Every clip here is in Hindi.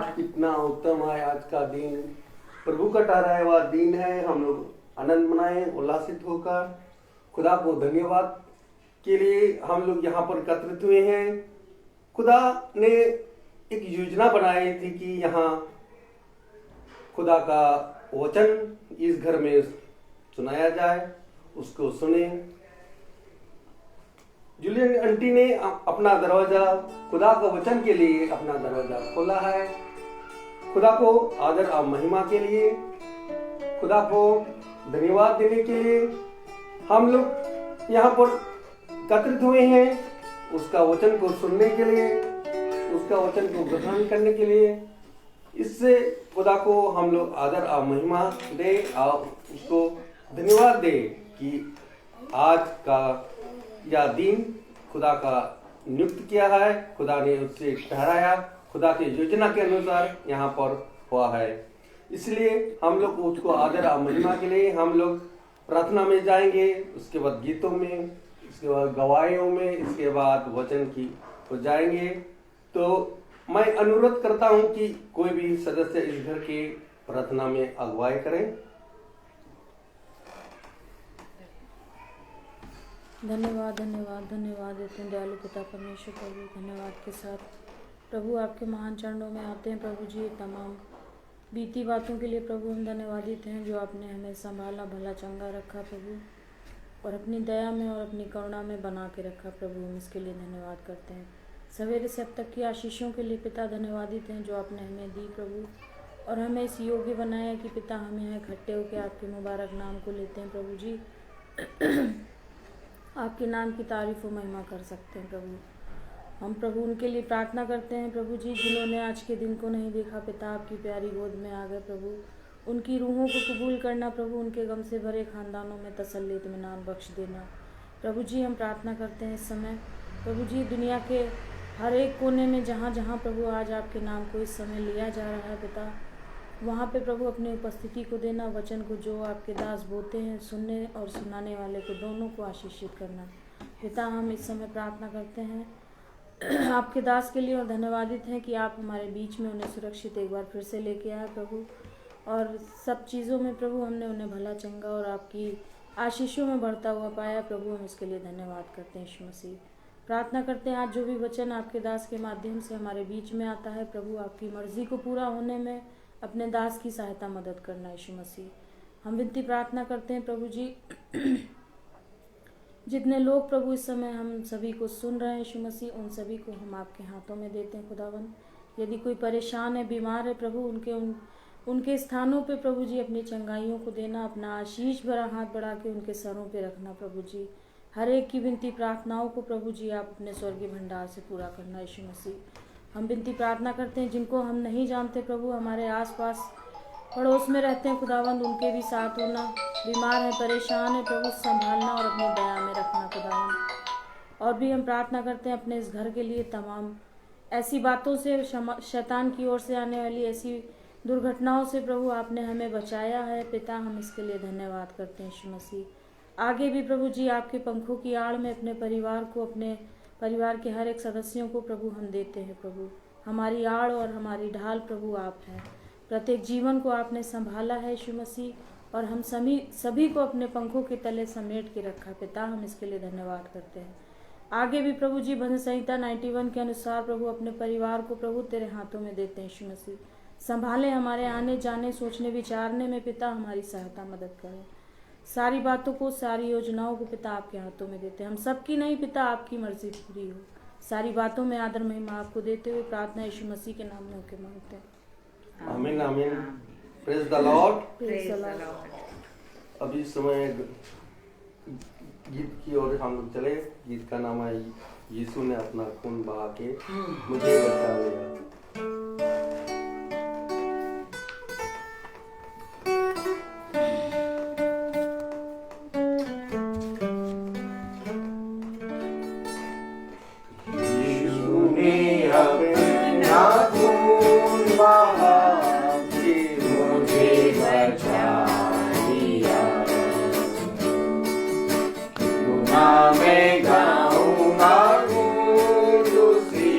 आज कितना उत्तम है आज का दिन, प्रभु का ठहराया हुआ दिन है। हम लोग आनंद मनाएं उल्लासित होकर। खुदा को धन्यवाद के लिए हम लोग यहाँ पर एकत्रित हुए हैं। खुदा ने एक योजना बनाई थी कि यहाँ खुदा का वचन इस घर में सुनाया जाए, उसको सुने। जूलियन आंटी ने अपना दरवाजा खुदा के वचन के लिए अपना दरवाजा खोला है। खुदा को आदर और महिमा के लिए, खुदा को धन्यवाद देने के लिए हम लोग यहाँ पर एकत्रित हुए हैं। उसका वचन को सुनने के लिए, उसका वचन को ग्रहण करने के लिए। इससे खुदा को हम लोग आदर और महिमा दे और उसको धन्यवाद दे कि आज का यह दिन खुदा का नियुक्त किया है, खुदा ने उससे ठहराया, खुदा की योजना के अनुसार यहाँ पर हुआ है। इसलिए हम लोग उसको आदर और महिमा के लिए हम लोग प्रार्थना में जाएंगे, उसके बाद गीतों में, इसके बाद गवाहियों में, इसके बाद वचन की हो जाएंगे। तो मैं अनुरोध करता हूं कि कोई भी सदस्य इस घर के प्रार्थना में अगुवाई करें। धन्यवाद धन्यवाद धन्यवाद देते हैं दयालु पिता परमेश्वर प्रभु। धन्यवाद के साथ प्रभु आपके महान चरणों में आते हैं प्रभु जी। तमाम बीती बातों के लिए प्रभु हम धन्यवादित हैं जो आपने हमें संभाला, भला चंगा रखा प्रभु, और अपनी दया में और अपनी करुणा में बना के रखा प्रभु। हम इसके लिए धन्यवाद करते हैं। सवेरे से अब तक की आशीषों के लिए पिता धन्यवादित हैं जो आपने हमें दी प्रभु, और हमें इस योग्य बनाया कि पिता हम यहाँ इकट्ठे होकर आपके मुबारक नाम को लेते हैं प्रभु जी। आपके नाम की तारीफ और महिमा कर सकते हैं प्रभु। हम प्रभु उनके लिए प्रार्थना करते हैं प्रभु जी जिन्होंने आज के दिन को नहीं देखा पिता, आपकी प्यारी गोद में आ गए प्रभु। उनकी रूहों को कबूल करना प्रभु, उनके गम से भरे खानदानों में तसल्ली इत्मीनान बख्श देना प्रभु जी। हम प्रार्थना करते हैं इस समय प्रभु जी दुनिया के हर एक कोने में जहाँ जहाँ प्रभु आज आपके नाम को इस समय लिया जा रहा है पिता, वहाँ पे प्रभु अपनी उपस्थिति को देना, वचन को जो आपके दास बोते हैं सुनने और सुनाने वाले को दोनों को आशीषित करना पिता। हम इस समय प्रार्थना करते हैं आपके दास के लिए और धन्यवादित हैं कि आप हमारे बीच में उन्हें सुरक्षित एक बार फिर से लेके आए प्रभु, और सब चीज़ों में प्रभु हमने उन्हें भला चंगा और आपकी आशीषों में बढ़ता हुआ पाया प्रभु। हम इसके लिए धन्यवाद करते हैं यीशु मसीह। प्रार्थना करते हैं आज जो भी वचन आपके दास के माध्यम से हमारे बीच में आता है प्रभु, आपकी मर्जी को पूरा होने में अपने दास की सहायता मदद करना यीशु मसीह। हम विनती प्रार्थना करते हैं प्रभु जी जितने लोग प्रभु इस समय हम सभी को सुन रहे हैं यीशु मसीह, उन सभी को हम आपके हाथों में देते हैं खुदावन। यदि कोई परेशान है, बीमार है प्रभु, उनके स्थानों पे प्रभु जी अपनी चंगाइयों को देना, अपना आशीष भरा हाथ बढ़ा के उनके सरों पे रखना प्रभु जी। हर एक की विनती प्रार्थनाओं को प्रभु जी आप अपने स्वर्गीय भंडार से पूरा करना यीशु मसीह। हम विनती प्रार्थना करते हैं जिनको हम नहीं जानते प्रभु, हमारे आसपास पड़ोस में रहते हैं खुदावंद, उनके भी साथ होना, बीमार है, परेशान है प्रभु, संभालना और अपनी दया में रखना खुदावंद। और भी हम प्रार्थना करते हैं अपने इस घर के लिए, तमाम ऐसी बातों से, शैतान की ओर से आने वाली ऐसी दुर्घटनाओं से प्रभु आपने हमें बचाया है पिता। हम इसके लिए धन्यवाद करते हैं यीशु मसीह। आगे भी प्रभु जी आपके पंखों की आड़ में अपने परिवार को, अपने परिवार के हर एक सदस्यों को प्रभु हम देते हैं प्रभु। हमारी आड़ और हमारी ढाल प्रभु आप हैं। प्रत्येक जीवन को आपने संभाला है यीशु मसीह, और हम सभी को अपने पंखों के तले समेट के रखा पिता। हम इसके लिए धन्यवाद करते हैं। आगे भी प्रभु जी भजन संहिता 91 के अनुसार प्रभु अपने परिवार को प्रभु तेरे हाथों में देते हैं यीशु मसीह। संभाले, हमारे आने जाने सोचने विचारने में पिता हमारी सहायता मदद करें। सारी बातों को, सारी योजनाओं को पिता आपके हाथों में देते हैं। हम सबकी नहीं पिता, आपकी मर्जी पूरी हो। सारी बातों में आदर महिमा आपको देते हुए प्रार्थना यीशु मसीह के नाम में होकर मांगते हैं। आमीन आमीन। Praise the Lord. Praise the Lord. अभी समय गीत की ओर हम लोग चले। गीत का नाम है यीशु ने अपना खून बहा के मुझे बचा लिया। मैं गाऊंगा दूसरी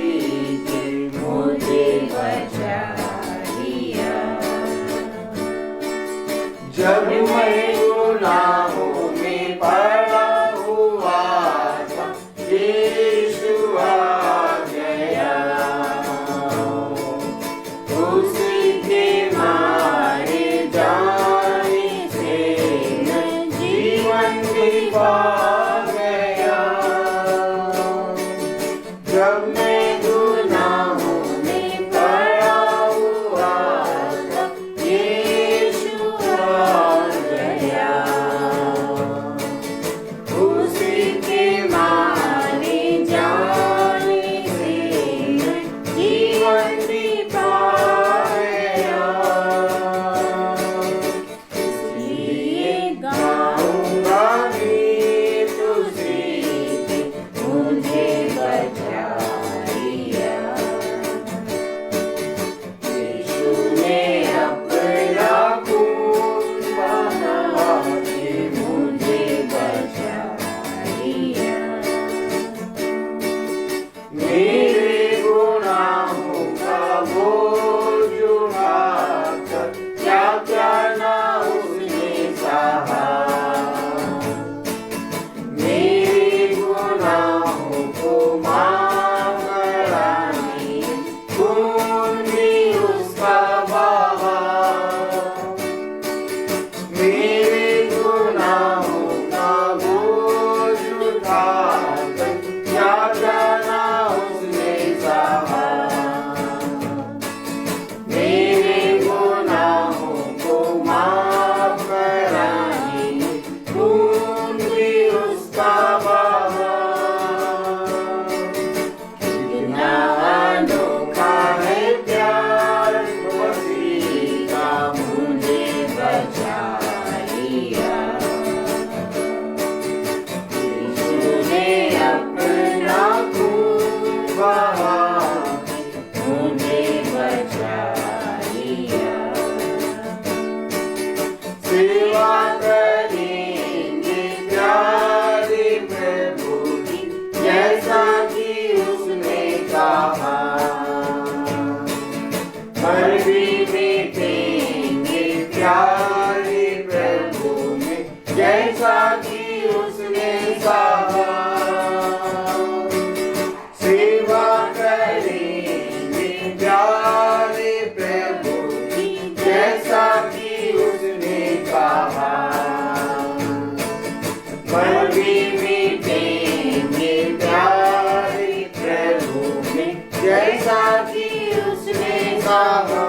कहा,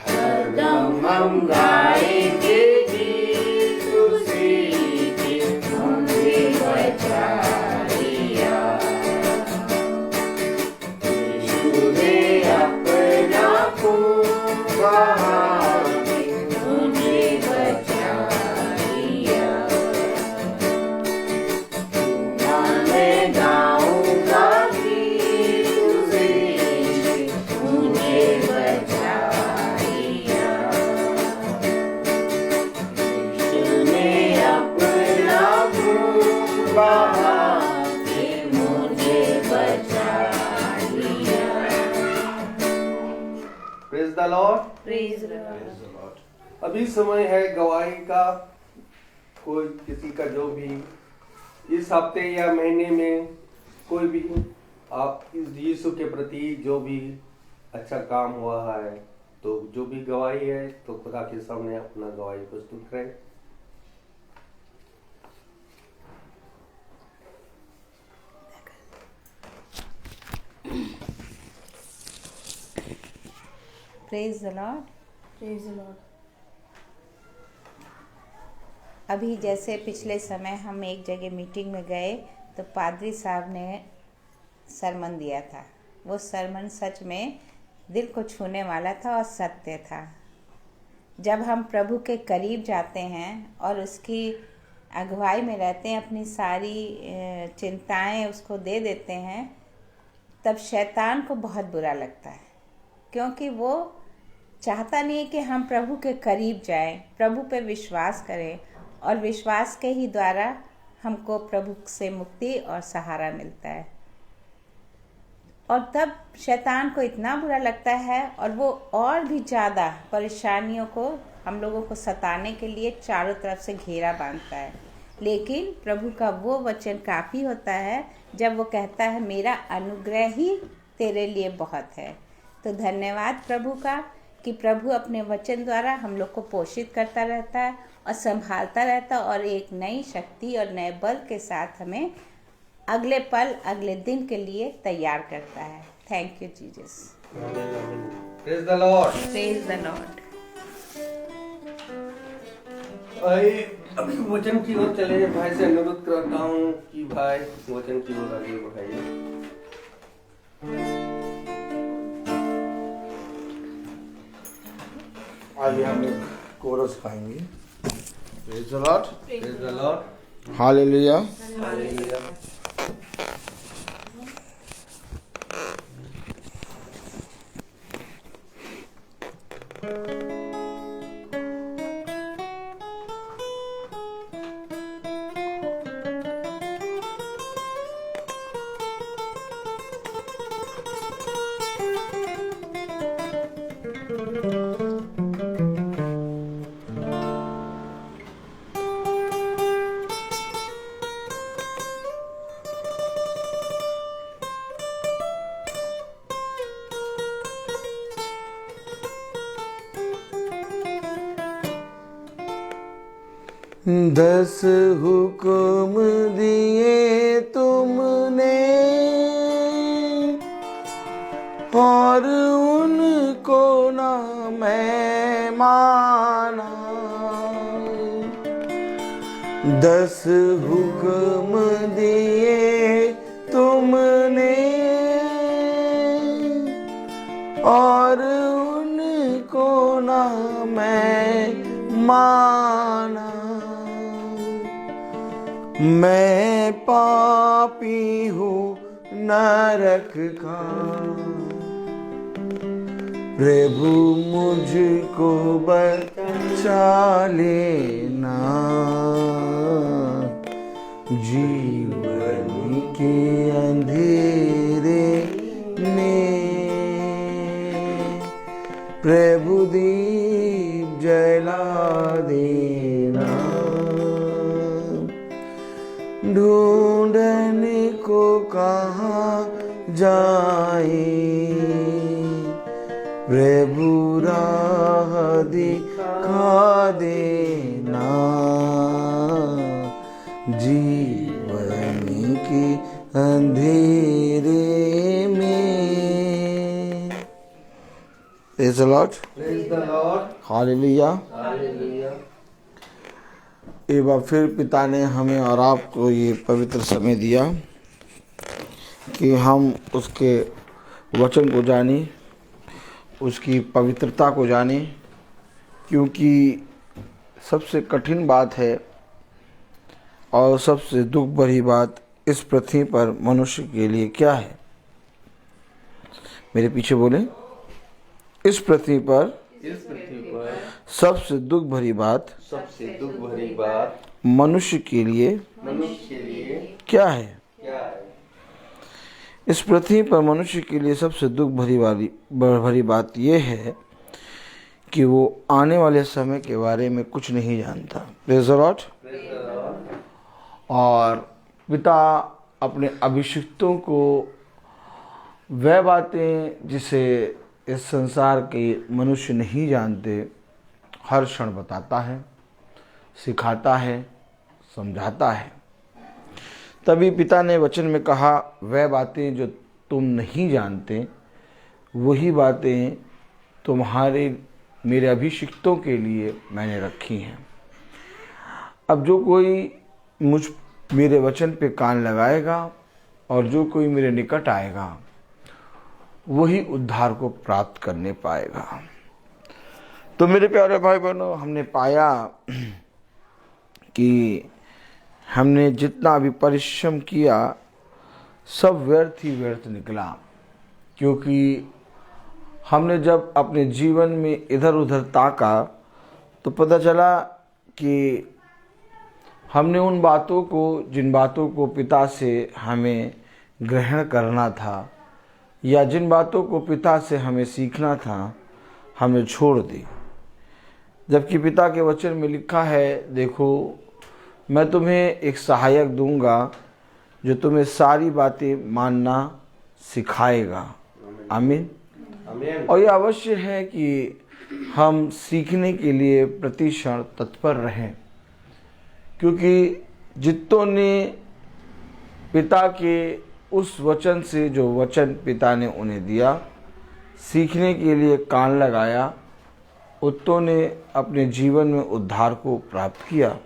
हरदम हम गाएंगे गीत उसी की, मुझे बचा लिया। यीशु ने अपना खून बहा के मुझे बचा लिया। मैं गाऊंगा गीत उसी की, मुझे बचा लिया। यीशु ने अपना खून बहा के मुझे बचा लिया। Praise the Lord. Praise the Lord. अभी समय है गवाही का। कोई किसी का जो भी इस हफ्ते या महीने में कोई भी आप इस यीशु के प्रति जो भी अच्छा काम हुआ है, तो जो भी गवाही है तो खुदा के सामने अपना गवाही प्रस्तुत करें। Praise the Lord. Praise the Lord. अभी जैसे पिछले समय हम एक जगह मीटिंग में गए तो पादरी साहब ने सरमन दिया था। वो सरमन सच में दिल को छूने वाला था और सत्य था। जब हम प्रभु के करीब जाते हैं और उसकी अगुवाई में रहते हैं, अपनी सारी चिंताएं उसको दे देते हैं, तब शैतान को बहुत बुरा लगता है, क्योंकि वो चाहता नहीं है कि हम प्रभु के करीब जाएं, प्रभु पे विश्वास करें, और विश्वास के ही द्वारा हमको प्रभु से मुक्ति और सहारा मिलता है। और तब शैतान को इतना बुरा लगता है और वो और भी ज़्यादा परेशानियों को हम लोगों को सताने के लिए चारों तरफ से घेरा बांधता है। लेकिन प्रभु का वो वचन काफ़ी होता है जब वो कहता है, मेरा अनुग्रह ही तेरे लिए बहुत है। तो धन्यवाद प्रभु का कि प्रभु अपने वचन द्वारा हम लोग को पोषित करता रहता है और संभालता रहता है, और एक नई शक्ति और नए बल के साथ हमें अगले पल अगले दिन के लिए तैयार करता है। Thank you Jesus. Praise the Lord. Praise the Lord. भाई अभी वचन की ओर चले। भाई से अनुरोध करता हूँ कि भाई वचन की ओर आगे बढ़ाइए। आइए हम एक कोरस गाएंगे। Praise the Lord. Praise the Lord. Hallelujah. Hallelujah. दस हुक्म दिए तुमने और उनको ना मैं माना। 10 हुक्म दिए तुमने और उनको ना मैं माना। मैं पापी हूँ नरक का, प्रभु मुझको बचा लेना। जीवन के अंधेरे में प्रभु दीप जला देना। ढूंढने को कहाँ जाए, प्रभु राह दिखा देना। जीवन के अंधेरे में praise the Lord, Praise the Lord. Hallelujah. Hallelujah. एक बार फिर पिता ने हमें और आपको ये पवित्र समय दिया कि हम उसके वचन को जानें, उसकी पवित्रता को जानें, क्योंकि सबसे कठिन बात है और सबसे दुख भरी बात इस पृथ्वी पर मनुष्य के लिए क्या है। मेरे पीछे बोले, इस पृथ्वी पर इस पृथ्वी पर सबसे दुख भरी बात सबसे दुख भरी बात मनुष्य के लिए मनुष्य के लिए क्या है। क्या है? इस पृथ्वी पर मनुष्य के लिए सबसे दुख भरी बात यह है कि वो आने वाले समय के बारे में कुछ नहीं जानता। Praise the Lord. Praise the Lord. और पिता अपने अभिषिक्तों को वह बातें जिसे इस संसार के मनुष्य नहीं जानते हर क्षण बताता है, सिखाता है, समझाता है। तभी पिता ने वचन में कहा, वह बातें जो तुम नहीं जानते वही बातें तुम्हारे मेरे अभिषिक्तों के लिए मैंने रखी हैं। अब जो कोई मेरे वचन पे कान लगाएगा और जो कोई मेरे निकट आएगा वही उद्धार को प्राप्त करने पाएगा। तो मेरे प्यारे भाई बहनों, हमने पाया कि हमने जितना भी परिश्रम किया सब व्यर्थ ही व्यर्थ निकला, क्योंकि हमने जब अपने जीवन में इधर उधर ताका तो पता चला कि हमने उन बातों को, जिन बातों को पिता से हमें ग्रहण करना था या जिन बातों को पिता से हमें सीखना था, हमें छोड़ दी। जबकि पिता के वचन में लिखा है, देखो मैं तुम्हें एक सहायक दूंगा जो तुम्हें सारी बातें मानना सिखाएगा। आमीन। Amen. और यह अवश्य है कि हम सीखने के लिए प्रतिक्षण तत्पर रहें, क्योंकि जितों ने पिता के उस वचन से, जो वचन पिता ने उन्हें दिया, सीखने के लिए कान लगाया, उतों ने अपने जीवन में उद्धार को प्राप्त किया।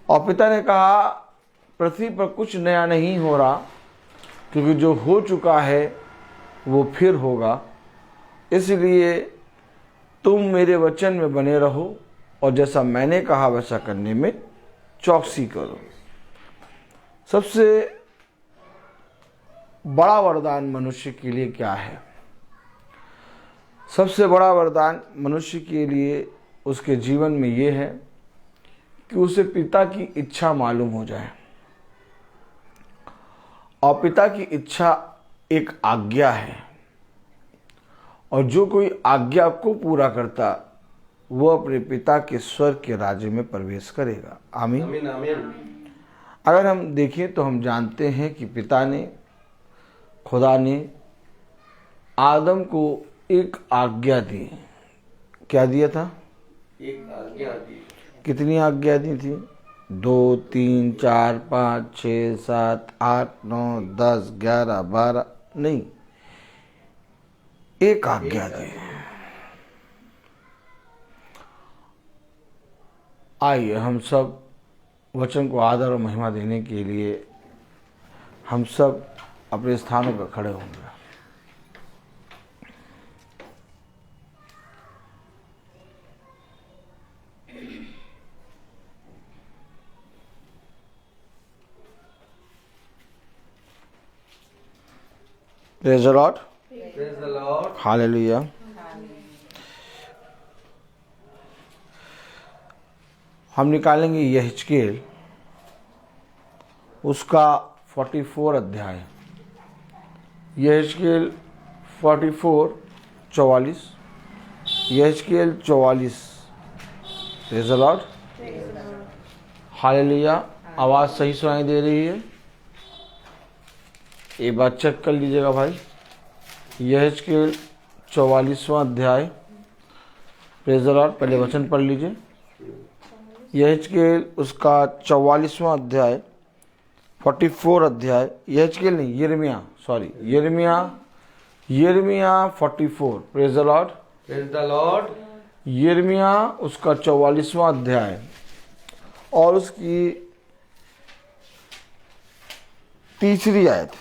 और पिता ने कहा, पृथ्वी पर कुछ नया नहीं हो रहा, क्योंकि जो हो चुका है वो फिर होगा। इसलिए तुम मेरे वचन में बने रहो और जैसा मैंने कहा वैसा करने में चौकसी करो। सबसे बड़ा वरदान मनुष्य के लिए क्या है? सबसे बड़ा वरदान मनुष्य के लिए उसके जीवन में ये है कि उसे पिता की इच्छा मालूम हो जाए। और पिता की इच्छा एक आज्ञा है, और जो कोई आज्ञा को पूरा करता वो अपने पिता के स्वर्ग के राज्य में प्रवेश करेगा। आमीन। Amen. Amen. अगर हम देखें तो हम जानते हैं कि पिता ने, खुदा ने आदम को एक आज्ञा दी। क्या दिया था? एक आज्ञा दी। कितनी आज्ञा दी थी? 2, 3, 4, 5, 6, 7, 8, 9, 10, 11, 12 नहीं, एक आज्ञा दी। आइए हम सब वचन को आदर और महिमा देने के लिए हम सब अपने स्थानों पर खड़े होंगे। Praise the Lord. Praise the Lord. Hallelujah. हम निकालेंगे यहेजकेल उसका 44 अध्याय। यहेजकेल 44:44। यहेजकेल 44। Praise the Lord. हालेलुया। आवाज़ सही सुनाई दे रही है? एक बार चेक कर लीजिएगा भाई। यहेजकेल 44वां अध्याय। Praise the Lord. पहले वचन पढ़ लीजिए। यहेजकेल उसका 44वां अध्याय, 44 अध्याय। यहेजकेल नहीं, यिर्मयाह, सॉरी, यिर्मयाह यिर्मयाह 44, praise the Lord. Praise the Lord. यिर्मयाह उसका 44वां अध्याय और उसकी 3री आयत।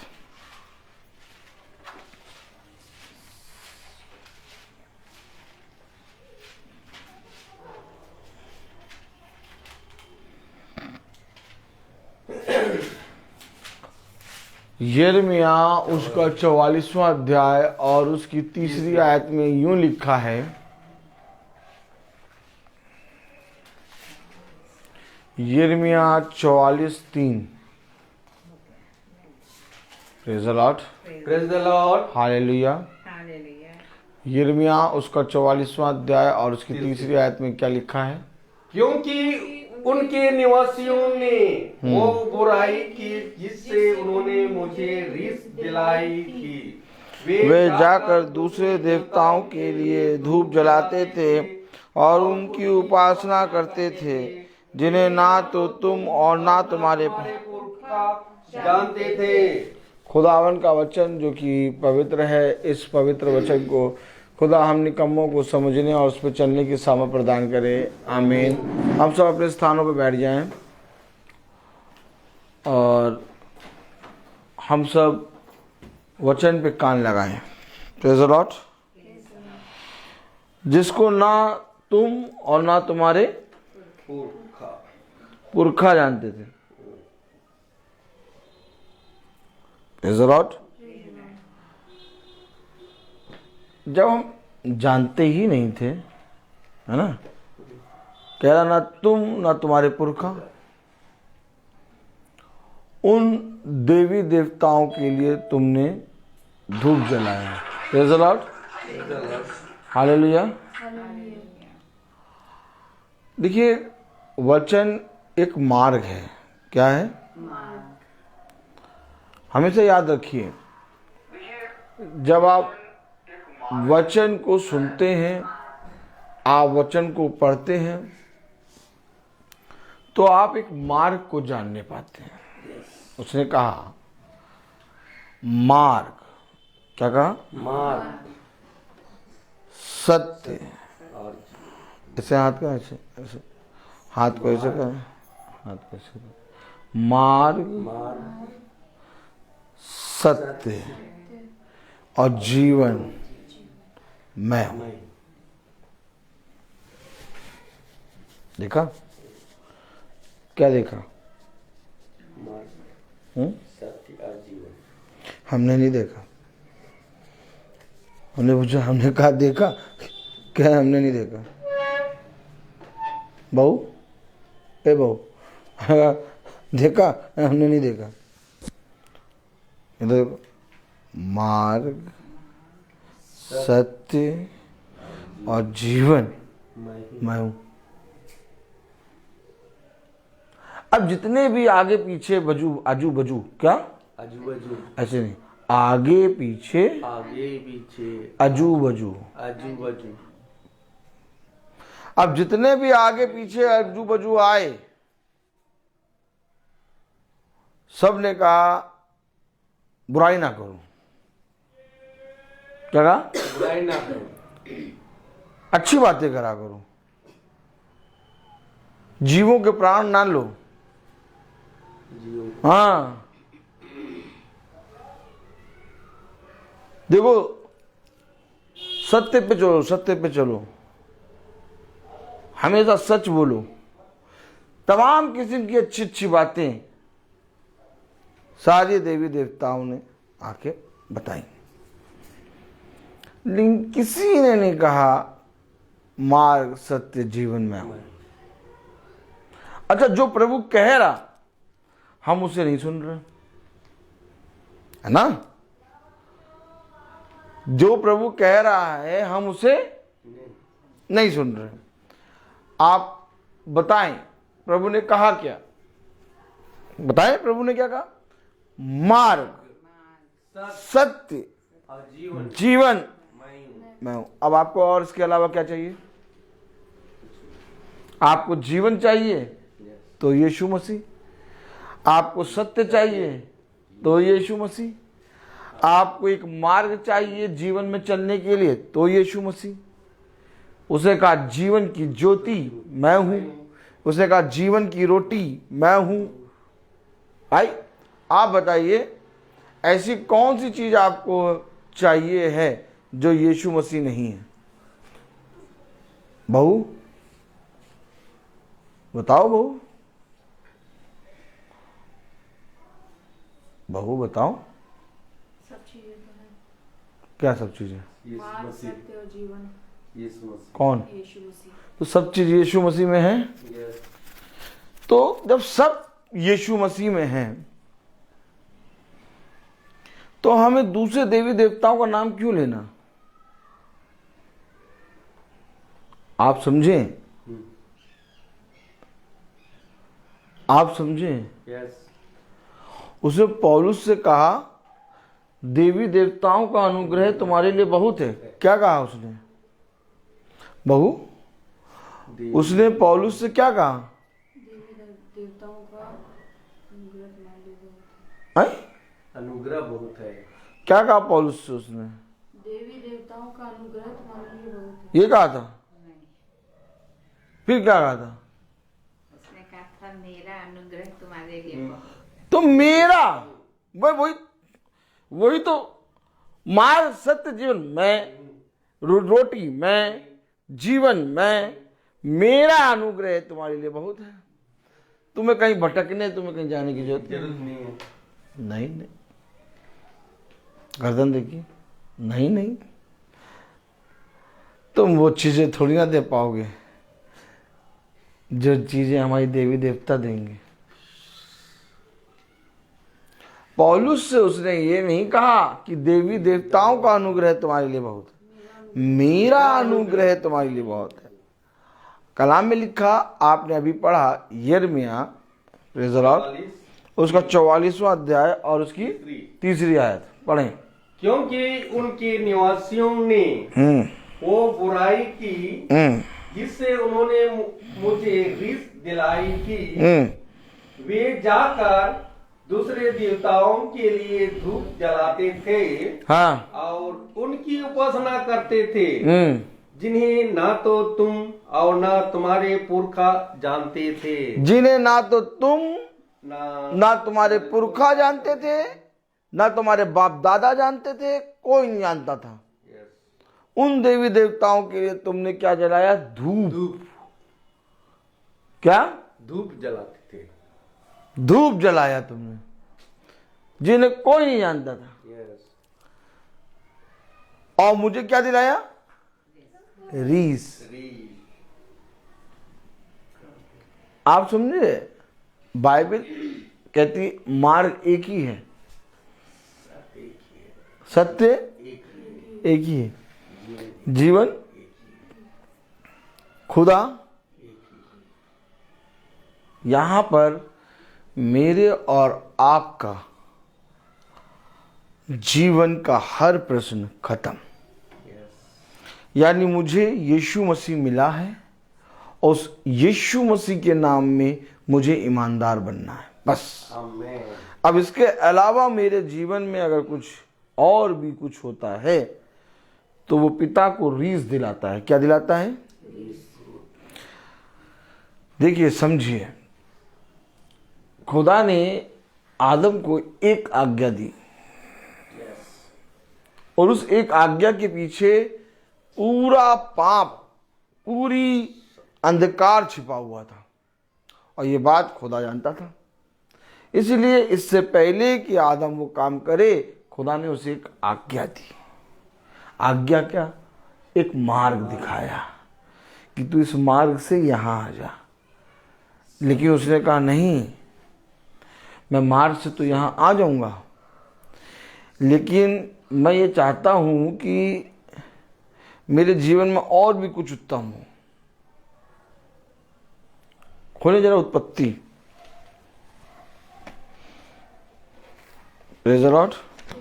यिर्मयाह उसका 44वां अध्याय और उसकी 3री आयत में यूं लिखा है, यिर्मयाह 44:3। Praise the Lord. Praise the Lord. Hallelujah. यिर्मयाह उसका 44वां अध्याय और उसकी 3री आयत में क्या लिखा है? क्योंकि उनके निवासियों ने वो बुराई की जिससे उन्होंने मुझे रिस दिलाई थी। वे जाकर दूसरे देवताओं के लिए धूप जलाते थे और उनकी उपासना करते थे, जिन्हें ना तो तुम और ना तुम्हारे पुरखा जानते थे। खुदावन का वचन जो कि पवित्र है, इस पवित्र वचन को खुदा हम निकम्मों को समझने और उस पर चलने की सामर्थ प्रदान करे। आमीन। हम सब अपने स्थानों पर बैठ जाएं और हम सब वचन पे कान लगाएं। Praise the Lord. जिसको ना तुम और ना तुम्हारे पुरखा जानते थे। Praise the Lord. जब हम जानते ही नहीं थे, है ना, कह रहा ना तुम ना तुम्हारे पुरखा, उन देवी देवताओं के लिए तुमने धूप जलाया। Praise the Lord. हालेलुया। देखिए, वचन एक मार्ग है। क्या है? हमेशा याद रखिए, जब आप वचन को सुनते हैं, आप वचन को पढ़ते हैं, तो आप एक मार्ग को जानने पाते हैं। उसने कहा मार्ग, क्या कहा? मार्ग, सत्य। ऐसे हाथ का ऐसे ऐसे हाथ को ऐसे कर, हाथ को ऐसे कर। मार्ग, सत्य और जीवन मैं हूं। देखा? क्या देखा? सत्य और जीवन। हमने नहीं देखा। हमने पूछा, हमने कहा देखा? क्या हमने नहीं देखा? बहू, ए बहू, देखा? हमने नहीं देखा। इधर मार्ग, सत्य और जीवन मैं हूं। अब जितने भी आगे पीछे आजू बाजू, क्या आजू बाजू, ऐसे नहीं, आगे पीछे आजू बाजू, अब जितने भी आगे पीछे आजू बाजू आए, सब ने कहा बुराई ना करो। क्या कहा? बुराई ना करो, अच्छी बातें करा करो, जीवों के प्राण ना लो। हाँ, देखो, सत्य पे चलो, सत्य पे चलो, हमेशा सच बोलो। तमाम किस्म की अच्छी अच्छी बातें सारे देवी देवताओं ने आके बताई, लेकिन किसी ने नहीं कहा मार्ग, सत्य, जीवन में हूं। अच्छा, जो प्रभु कह रहा हम उसे नहीं सुन रहे, है ना? जो प्रभु कह रहा है हम उसे नहीं सुन रहे। आप बताएं प्रभु ने कहा क्या? बताएं प्रभु ने क्या कहा? मार्ग, सत्य, जीवन मैं हूं। अब आपको और इसके अलावा क्या चाहिए? आपको जीवन चाहिए तो यीशु मसीह, आपको सत्य चाहिए तो यीशु मसीह, आपको एक मार्ग चाहिए जीवन में चलने के लिए, तो यीशु मसीह। उसने कहा जीवन की ज्योति मैं हूं, उसने कहा जीवन की रोटी मैं हूं। भाई आप बताइए, ऐसी कौन सी चीज आपको चाहिए है जो यीशु मसीह नहीं है? बहू बताओ, बहू बताओ, सब चीजें तो हैं। क्या सब चीजें? मार्ग, सत्य और जीवन यीशु मसीह। कौन? यीशु मसीह। तो सब चीज यीशु मसीह में है। यस। तो जब सब यीशु मसीह में है, तो हमें दूसरे देवी देवताओं का नाम क्यों लेना? आप समझें, आप समझें। यस। उसने पौलुस से कहा देवी देवताओं का अनुग्रह तुम्हारे लिए बहुत है। क्या कहा उसने? बहू, उसने पौलुस से क्या कहा? देवताओं का अनुग्रह तुम्हारे लिए बहुत है। हैं? अनुग्रह बहुत है। क्या कहा पौलुस से उसने? देवी देवताओं का अनुग्रह तुम्हारे लिए बहुत है। ये कहा था? फिर क्या कहा था? उसने कहा था मेरा अनुग्रह तुम्हारे लिए बहुत। तो मेरा वही तो मार्ग, सत्य, जीवन मैं, रोटी मैं, जीवन मैं, मेरा अनुग्रह तुम्हारे लिए बहुत है। तुम्हें कहीं भटकने, तुम्हें कहीं जाने की जरूरत नहीं है। नहीं। गर्दन देखिए, नहीं, तुम वो चीजें थोड़ी ना दे पाओगे जो चीजें हमारी देवी देवता देंगे। पौलुस से उसने ये नहीं कहा कि देवी देवताओं का अनुग्रह तुम्हारे लिए बहुत है, मेरा अनुग्रह तुम्हारे लिए बहुत है। कलाम में लिखा, आपने अभी पढ़ा यिर्मयाह, प्रेज़ द लॉर्ड, उसका 44वां अध्याय और उसकी तीसरी आयत पढ़ें। क्योंकि उनके निवासियों ने वो बुराई की जिससे उन्होंने मुझे रिस दिलाई थी। वे जाकर दूसरे देवताओं के लिए धूप जलाते थे, हाँ, और उनकी उपासना करते थे, जिन्हें ना तो तुम और ना तुम्हारे पुरखा जानते थे। जिन्हें ना तो तुम ना ना तुम्हारे पुरखा जानते थे, ना तुम्हारे बाप दादा जानते थे, कोई नहीं जानता था। उन देवी देवताओं के लिए तुमने क्या जलाया? धूप। क्या? धूप जलाते थे। धूप जलाया तुमने, जिन्हें कोई नहीं जानता था। और मुझे क्या दिलाया? रीस। आप समझे? बाइबल कहती मार्ग एक ही है, सत्य एक ही है, जीवन खुदा। यहां पर मेरे और आपका जीवन का हर प्रश्न खत्म। यानी मुझे यीशु मसीह मिला है, और उस यीशु मसीह के नाम में मुझे ईमानदार बनना है, बस। आमीन। अब इसके अलावा मेरे जीवन में अगर कुछ और भी कुछ होता है तो वो पिता को रीस दिलाता है। क्या दिलाता है? देखिए, समझिए, खुदा ने आदम को एक आज्ञा दी, और उस एक आज्ञा के पीछे पूरा पाप, पूरी अंधकार छिपा हुआ था, और ये बात खुदा जानता था। इसलिए इससे पहले कि आदम वो काम करे, खुदा ने उसे एक आज्ञा दी। आज्ञा क्या? एक मार्ग दिखाया कि तू इस मार्ग से यहां आ जा। लेकिन उसने कहा नहीं, मैं मार्ग से तो यहां आ जाऊंगा, लेकिन मैं ये चाहता हूं कि मेरे जीवन में और भी कुछ उत्तम हो। खोले जरा उत्पत्ति, praise the Lord.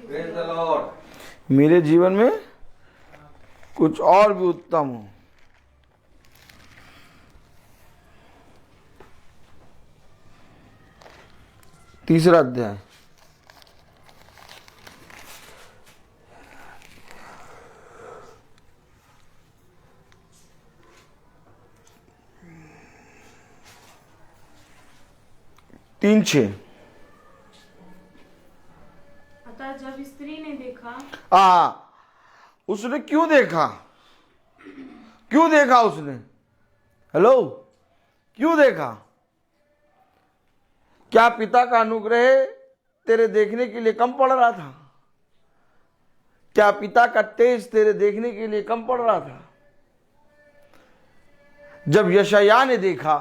Praise the Lord. मेरे जीवन में कुछ और भी उत्तम हो। तीसरा अध्याय, 3:6। अतः जब स्त्री ने देखा, उसने क्यों देखा? क्यों देखा उसने? हेलो, क्यों देखा? क्या पिता का अनुग्रह तेरे देखने के लिए कम पड़ रहा था? क्या पिता का तेज तेरे देखने के लिए कम पड़ रहा था? जब यशायाह ने देखा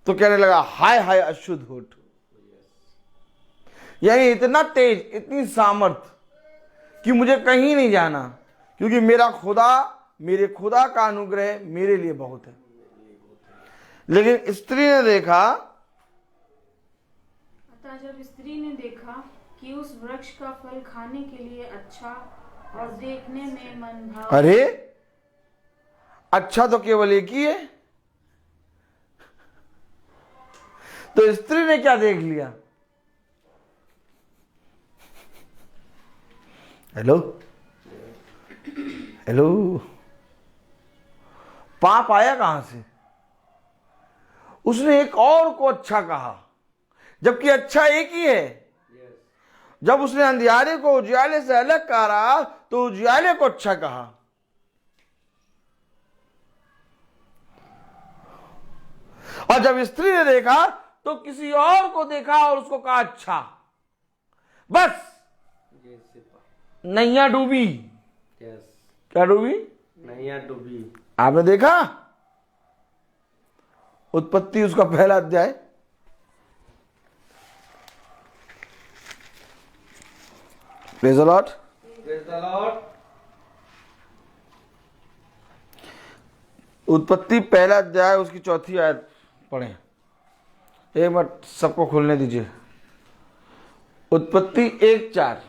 तो कहने लगा, हाय हाय अशुद्ध होठ। यानी इतना तेज, इतनी सामर्थ कि मुझे कहीं नहीं जाना, क्योंकि मेरे खुदा का अनुग्रह मेरे लिए बहुत है। लेकिन स्त्री ने देखा, अतः जब स्त्री ने देखा कि उस वृक्ष का फल खाने के लिए अच्छा और देखने में मन भाव, अरे अच्छा तो केवल एक ही है, तो स्त्री ने क्या देख लिया? हेलो हेलो, पाप आया कहां से? उसने एक और को अच्छा कहा, जबकि अच्छा एक ही है। जब उसने अंधियारे को उजियाले से अलग करा तो उजियाले को अच्छा कहा। और जब स्त्री ने देखा तो किसी और को देखा और उसको कहा अच्छा। बस नैया डूबी। क्या डूबी? नैया डूबी। आपने देखा उत्पत्ति उसका पहला अध्याय, praise the Lord. Praise the Lord. उत्पत्ति पहला अध्याय उसकी 4थी आयत पढ़ें। एक मिनट सबको खोलने दीजिए। उत्पत्ति 1:4।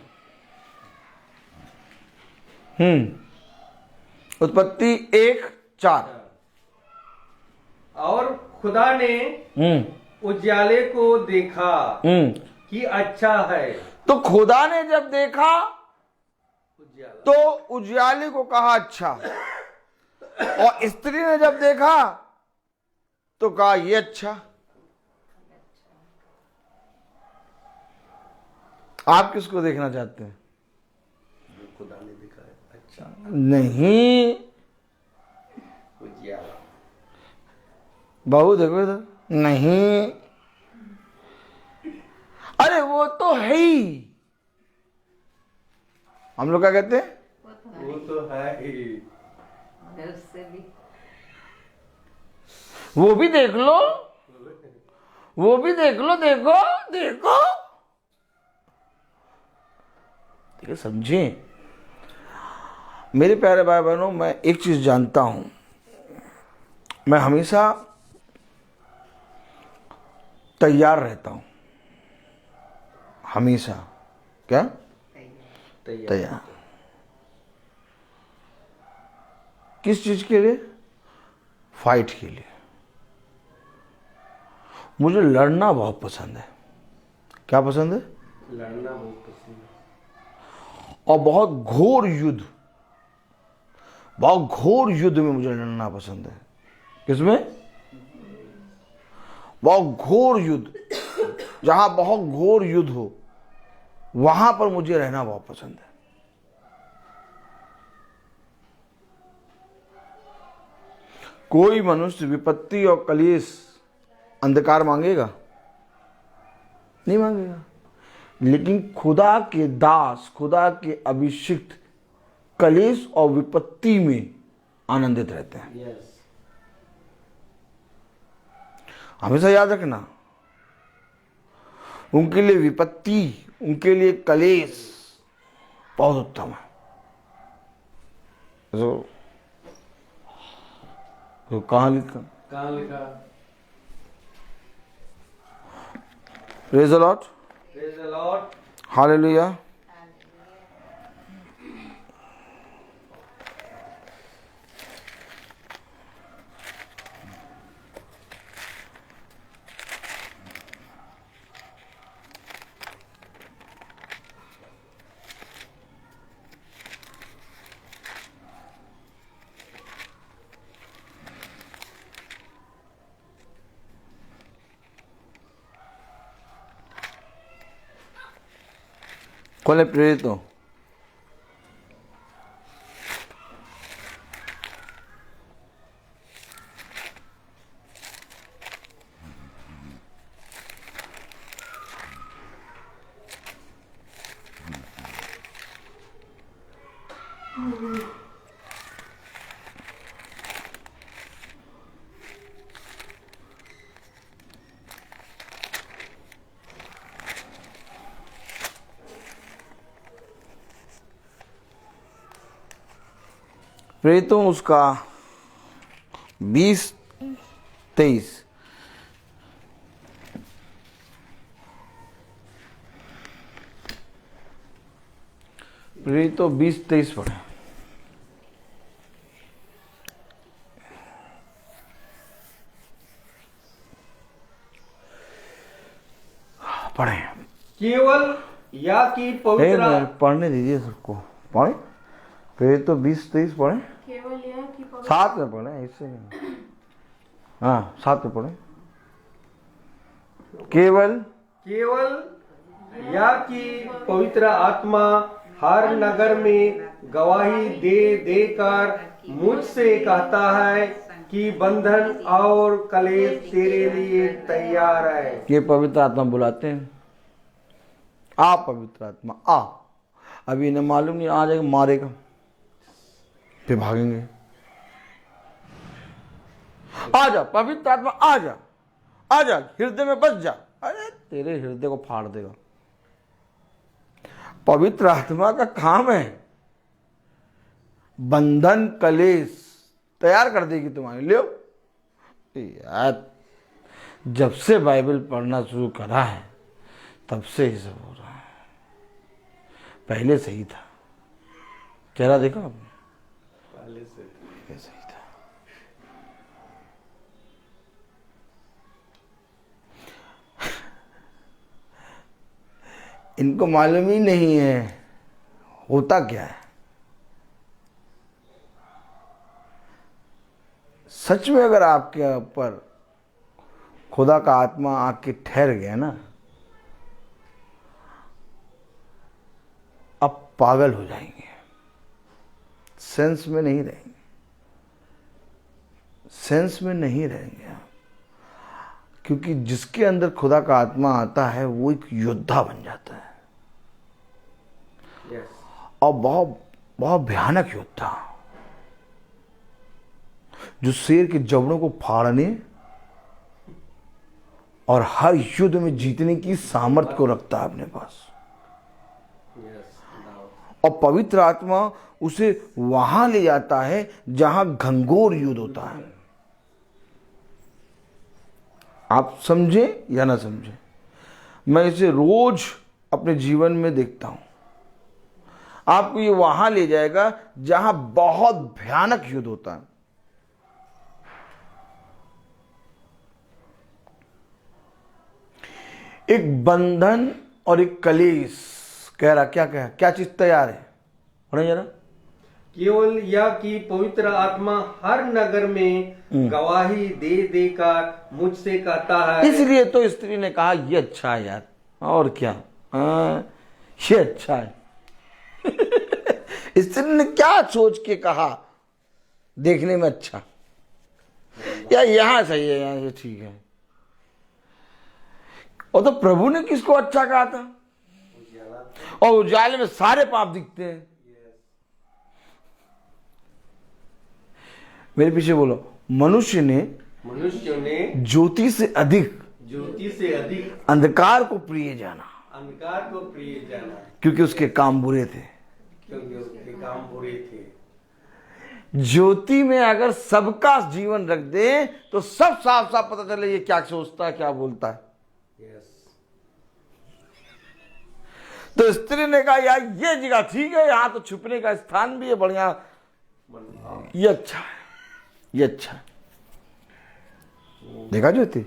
उत्पत्ति 1:4। और खुदा ने उजियाले को देखा कि अच्छा है। तो खुदा ने जब देखा उजियाला। तो उजियाले को कहा अच्छा, और स्त्री ने जब देखा तो कहा ये अच्छा। आप किसको देखना चाहते हैं? खुदा ने देखा है अच्छा। नहीं, उजियाला। बहू देखो इधर। नहीं, अरे वो तो है ही। हम लोग क्या कहते हैं? वो तो है ही। वो भी देख लो, वो भी देख लो। देखो देखो, ठीक है, समझे मेरे प्यारे भाई बहनों। मैं एक चीज जानता हूं, मैं हमेशा तैयार रहता हूं। हमेशा क्या? तैयार। किस चीज के लिए? फाइट के लिए। मुझे लड़ना बहुत पसंद है। क्या पसंद है? लड़ना बहुत पसंद है। और बहुत घोर युद्ध में मुझे लड़ना पसंद है। किसमें? बहुत घोर युद्ध। जहां बहुत घोर युद्ध हो वहां पर मुझे रहना बहुत पसंद है। कोई मनुष्य विपत्ति और कलेश अंधकार मांगेगा? नहीं मांगेगा। लेकिन खुदा के दास, खुदा के अभिषिक्त कलेश और विपत्ति में आनंदित रहते हैं। यस। हमेशा याद रखना, उनके लिए विपत्ति, उनके लिए कलेश बहुत उत्तम है। तो कहाँ लिखा? कहाँ लिखा? Praise the Lord. Praise the Lord. Hallelujah. खोले प्रेरितों। प्रेरितों उसका 20-23। प्रेरितों 20-23 पढ़े। पढ़े। केवल या कि पवित्र पढ़ने दीजिए सबको। पढ़े प्रेरितों 20-23 पढ़े। केवल यह कि साथ में पढ़े, इससे नहीं। हाँ साथ में पढ़े। केवल या कि पवित्र आत्मा हर नगर में गवाही दे देकर मुझसे कहता है कि बंधन और कलेश तेरे लिए तैयार है। ये पवित्र आत्मा बुलाते हैं। आ पवित्र आत्मा आ। अभी इन्हें मालूम नहीं, आ जाएगा मारेगा, फिर भागेंगे। आ जा पवित्र आत्मा, आ जा, आ जा, हृदय में बस जा। अरे तेरे हृदय को फाड़ देगा। पवित्र आत्मा का काम है बंधन कलेश तैयार कर देगी तुम्हारे लिए। यार जब से बाइबल पढ़ना शुरू करा है तब से ही सब हो रहा है। पहले सही था, चेहरा देखा आपने? पहले सही था। इनको मालूम ही नहीं है होता क्या है। सच में अगर आपके ऊपर खुदा का आत्मा आके ठहर गया ना, अब पागल हो जाएंगे, सेंस में नहीं रहेंगे, सेंस में नहीं रहेंगे आप। क्योंकि जिसके अंदर खुदा का आत्मा आता है वो एक योद्धा बन जाता है। और बहुत बहुत भयानक योद्धा, जो शेर के जबड़ों को फाड़ने और हर युद्ध में जीतने की सामर्थ्य को रखता है अपने पास। और पवित्र आत्मा उसे वहां ले जाता है जहां घंघोर युद्ध होता है। आप समझे या ना समझे, मैं इसे रोज अपने जीवन में देखता हूं। आपको ये वहां ले जाएगा जहां बहुत भयानक युद्ध होता है। एक बंधन और एक कलेश कह रहा, क्या चीज तैयार है? पढ़े जरा। केवल यह कि पवित्र आत्मा हर नगर में गवाही दे देकर मुझसे कहता है। इसलिए तो स्त्री ने कहा ये अच्छा है यार, और क्या, ये अच्छा है। स्त्री ने क्या सोच के कहा देखने में अच्छा, या यहां सही है, यहाँ ये ठीक है। और तो प्रभु ने किसको अच्छा कहा था? और उजाले में सारे पाप दिखते हैं। मेरे पीछे बोलो, मनुष्य ने ज्योति से अधिक अंधकार को प्रिय जाना, क्योंकि उसके काम बुरे थे। ज्योति में अगर सबका जीवन रख दे तो सब साफ साफ पता चले ये क्या सोचता है, क्या बोलता है। तो स्त्री ने कहा यार ये जगह ठीक है, यहां तो छुपने का स्थान भी है बढ़िया, ये अच्छा है, ये अच्छा है। देखा ज्योति,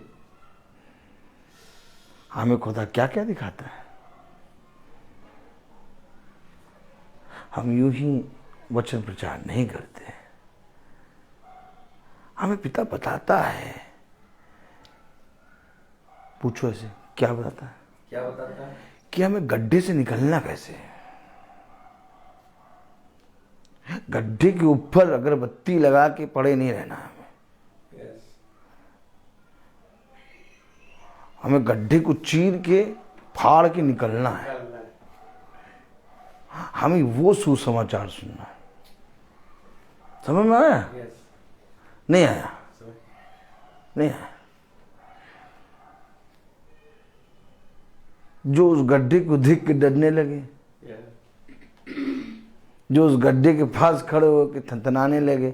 हमें खुदा क्या क्या दिखाता है। हम यूं ही वचन प्रचार नहीं करते, हमें पिता बताता है। पूछो ऐसे, क्या बताता है? कि हमें गड्ढे से निकलना कैसे है। गड्ढे के ऊपर अगरबत्ती लगा के पड़े नहीं रहना हमें। हमें गड्ढे को चीर के फाड़ के निकलना है। हमें वो सुसमाचार सुनना है। समझ में आया? नहीं आया? नहीं आया? जो उस गड्ढे को देख के डरने लगे, जो उस गड्ढे के पास खड़े होकर थनथनाने लगे,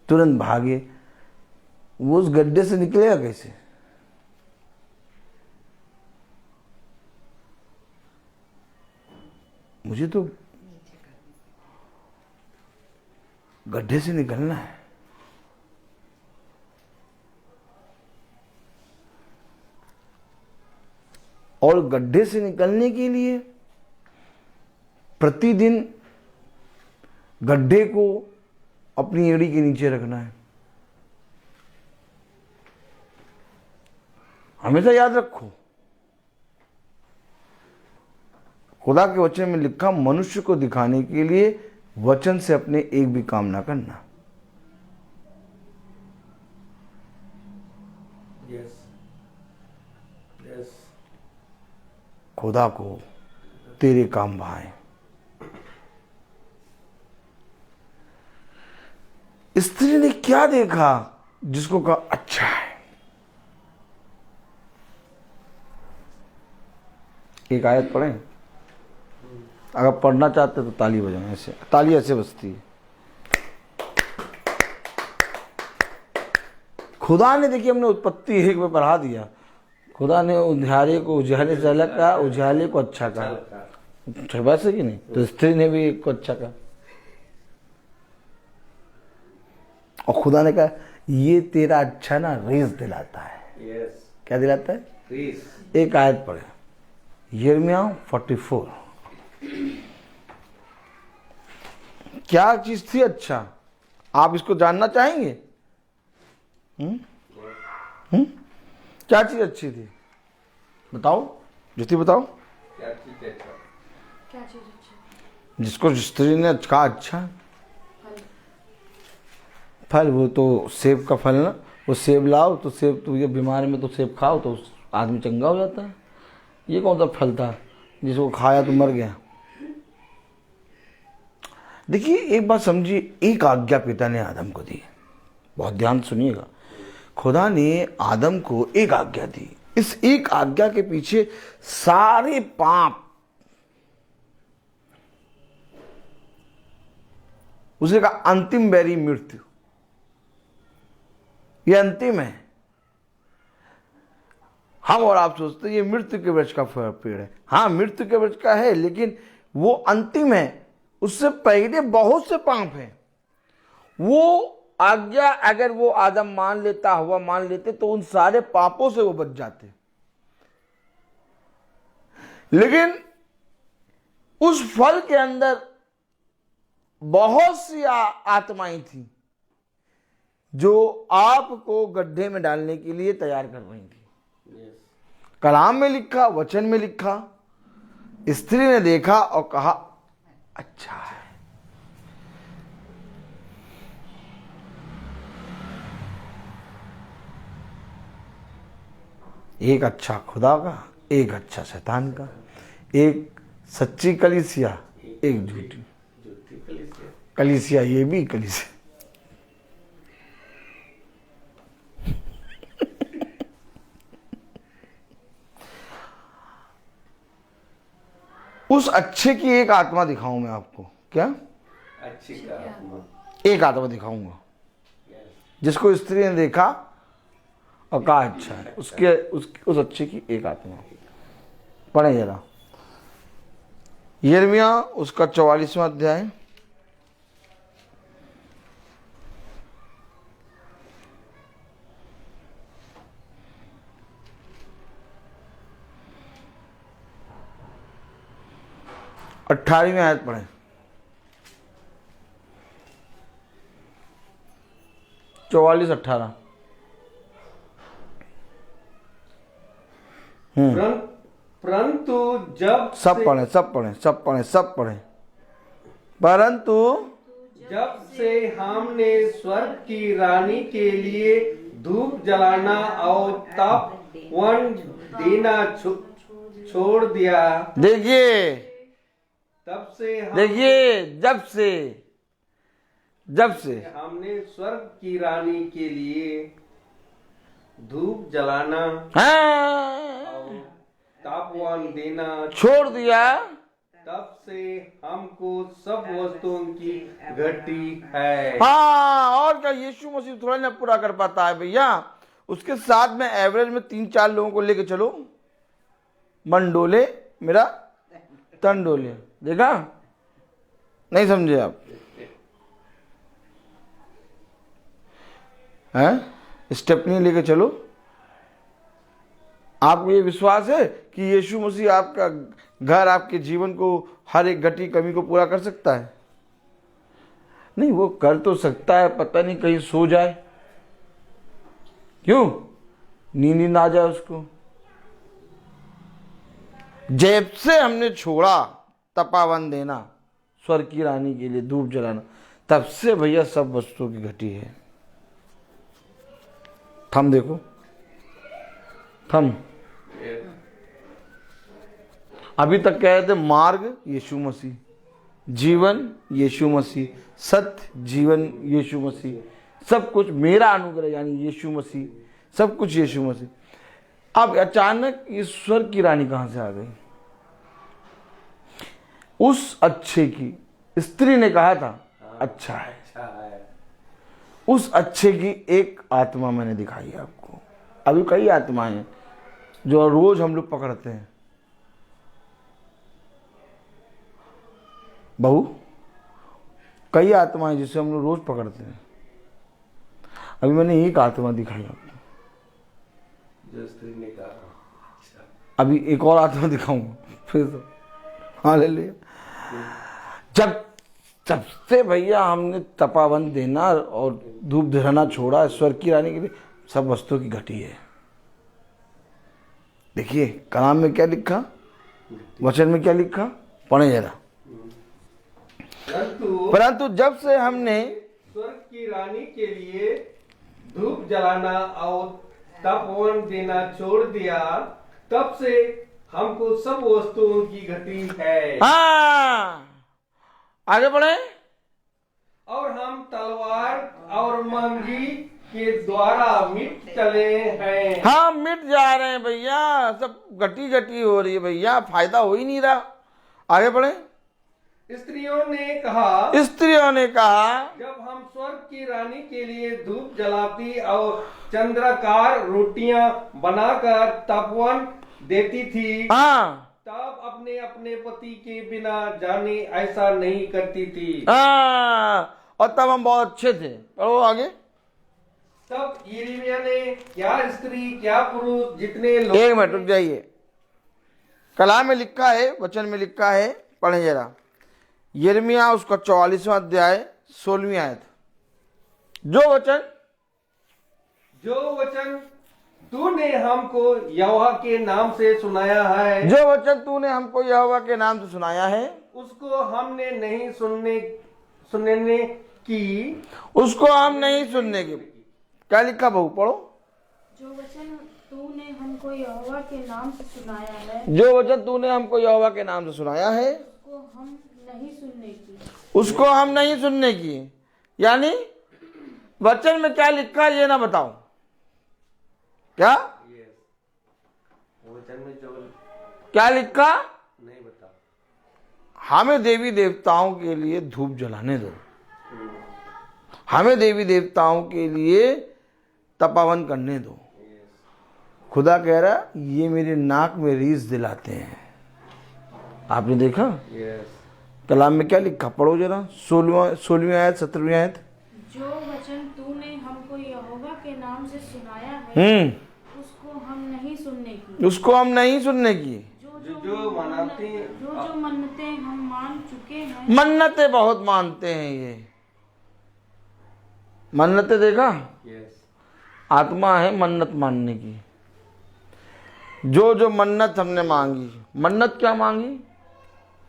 तुरंत भागे, वो उस गड्ढे से निकलेगा कैसे? मुझे तो गड्ढे से निकलना है। और गड्ढे से निकलने के लिए प्रतिदिन गड्ढे को अपनी एड़ी के नीचे रखना है। हमेशा याद रखो, खुदा के वचन में लिखा, मनुष्य को दिखाने के लिए वचन से अपने एक भी काम ना करना। खुदा को तेरे काम भाए। स्त्री ने क्या देखा जिसको कहा अच्छा है? एक आयत पढ़ें, अगर पढ़ना चाहते तो ताली बजाएं। ऐसे ताली ऐसे बजती है। खुदा ने, देखिए हमने उत्पत्ति 1 में पढ़ा दिया, खुदा ने उजियारे को उजियारे से अलग कहा, उजियारे को अच्छा कहा। वैसे कि नहीं? तो स्त्री ने भी एक को अच्छा कहा। और खुदा ने कहा ये तेरा अच्छा ना रेस दिलाता है। क्या दिलाता है? रेस। एक आयत पढ़े, यिर्मयाह 44। क्या चीज थी अच्छा? आप इसको जानना चाहेंगे? क्या चीज अच्छी थी? बताओ ज्योति, बताओ क्या चीज अच्छी? जिसको स्त्री ने कहा अच्छा फल, वो तो सेब का फल ना, वो सेब लाओ तो सेब, तो ये बीमारी में तो सेब खाओ तो आदमी चंगा हो जाता है। ये कौन सा फल था जिसको खाया तो मर गया? देखिए एक बात समझिए, एक आज्ञा पिता ने आदम को दी। बहुत ध्यान सुनिएगा, खुदा ने आदम को एक आज्ञा दी। इस एक आज्ञा के पीछे सारे पाप, उसने कहा अंतिम बैरी मृत्यु, ये अंतिम है। हम और आप सोचते हैं ये मृत्यु के वृक्ष का पेड़ है। हाँ मृत्यु के वृक्ष का है, लेकिन वो अंतिम है। उससे पहले बहुत से पाप हैं। वो आज्ञा अगर वो आदम मान लेता, हवा मान लेते, तो उन सारे पापों से वो बच जाते। लेकिन उस फल के अंदर बहुत सी आत्माएं थी जो आपको गड्ढे में डालने के लिए तैयार कर रही थी। कलाम में लिखा, वचन में लिखा, स्त्री ने देखा और कहा अच्छा है। एक अच्छा खुदा का, एक अच्छा शैतान का, एक सच्ची कलीसिया, एक झूठी कलीसिया। ये भी कलीसिया। उस अच्छे की एक आत्मा दिखाऊं मैं आपको। क्या? अच्छी का आत्मा। एक आत्मा दिखाऊंगा जिसको स्त्री ने देखा और कहा अच्छा है। उस अच्छे की एक आत्मा। पढ़े जरा यिर्मयाह उसका 44वां अध्याय, अट्ठारहवीं आयत पढ़े। 44-18। परंतु जब सब से- पढ़े, सब पढ़े, सब पढ़े, सब पढ़े। परंतु जब से हमने स्वर्ग की रानी के लिए धूप जलाना और तापवन देना छोड़ दिया, देखिए, तब से देखिए, जब से हमने स्वर्ग की रानी के लिए धूप जलाना हाँ, और तापवन देना छोड़ दिया, तब से हमको सब वस्तुओं की घटी है। हाँ। और क्या यीशु मसीह थोड़ा ना पूरा कर पाता है भैया? उसके साथ में एवरेज में 3-4 लोगों को लेके चलो, मन डोले मेरा तन डोले। देखा? नहीं समझे आप? हैं? स्टेपनी लेके चलो। आपको ये विश्वास है कि यीशु मसीह आपका घर, आपके जीवन को, हर एक घटी कमी को पूरा कर सकता है? नहीं, वो कर तो सकता है, पता नहीं कहीं सो जाए, क्यों नींद ना आ जाए उसको। जब से हमने छोड़ा तपावन देना, स्वर्ग की रानी के लिए धूप जलाना, तब से भैया सब वस्तुओं की घटी है। थम देखो, थम। अभी तक कह रहे थे मार्ग यीशु मसीह, जीवन यीशु मसीह, सत्य जीवन यीशु मसीह, सब कुछ मेरा अनुग्रह यानी यीशु मसीह, सब कुछ यीशु मसीह। अब अचानक ईश्वर की रानी कहां से आ गई? उस अच्छे की स्त्री ने कहा था अच्छा है। उस अच्छे की एक आत्मा मैंने दिखाई है आपको। अभी कई आत्माएं हैं जो रोज हम लोग पकड़ते हैं। बहू, कई आत्माएं जिसे हम लोग रोज पकड़ते हैं। अभी मैंने एक आत्मा दिखाई आपको, जो स्त्री ने कहा। अभी एक और आत्मा दिखाऊंगा फिर तो। हालेलुया। जब से भैया हमने तपावन देना और धूप धराना छोड़ा स्वर्ग की रानी के लिए, सब वस्तुओं की घटी है। देखिए कलाम में क्या लिखा, वचन में क्या लिखा, पढ़े जरा। परंतु जब से हमने स्वर्ग की रानी के लिए धूप जलाना और तपवन देना छोड़ दिया, तब से हमको सब वस्तुओं की घटी है। हाँ, आगे बढ़े। और हम तलवार और मंगी के द्वारा मिट चले हैं। हाँ, मिट जा रहे हैं भैया, सब घटी घटी हो रही है भैया, फायदा हो ही नहीं रहा। आगे बढ़े। स्त्रियों ने कहा, जब हम स्वर्ग की रानी के लिए धूप जलाती और चंद्राकार रोटियां बनाकर तपवन देती थी, हाँ, तब अपने अपने पति के बिना जाने ऐसा नहीं करती थी। हाँ, और तब हम बहुत अच्छे थे। पढ़ो आगे। तब यिर्मयाह ने, क्या स्त्री क्या पुरुष जितने लोग, एक मिनट रुक जाइए। कलाम में लिखा है, वचन में लिखा है, पढ़े जरा। यिर्मयाह उसका 44वां अध्याय 16वीं आयत। जो वचन तूने हमको यहोवा के नाम से सुनाया है, जो वचन तूने हमको यहोवा के नाम से सुनाया है, उसको हमने नहीं सुनने की। उसको हम नहीं सुनने की। क्या लिखा बहू, पढ़ो। जो वचन तूने हमको यहोवा के नाम से सुनाया है, जो वचन तूने हमको यहोवा के नाम से सुनाया है, उसको हम नहीं सुनने की। उसको हम नहीं सुनने की। यानी वचन में क्या लिखा है ये ना बताओ। क्या वचन में जो क्या लिखा नहीं बता। हमें देवी देवताओं के लिए धूप जलाने दो, हमें देवी देवताओं के लिए तपावन करने दो। खुदा कह रहा ये मेरे नाक में रीस दिलाते हैं। आपने देखा कलाम में क्या लिखा, पढ़ो जरा। 16वीं आयत 17वीं आयत। जो वचन तूने हमको यहोवा के नाम से सुनाया है, उसको हम नहीं सुनने की। उसको हम नहीं सुनने की। जो मन्नतें हम मान चुके हैं। मन्नतें बहुत मानते हैं ये। मन्नतें देखा, आत्मा है मन्नत मानने की। जो जो मन्नत हमने मांगी, मन्नत क्या मांगी?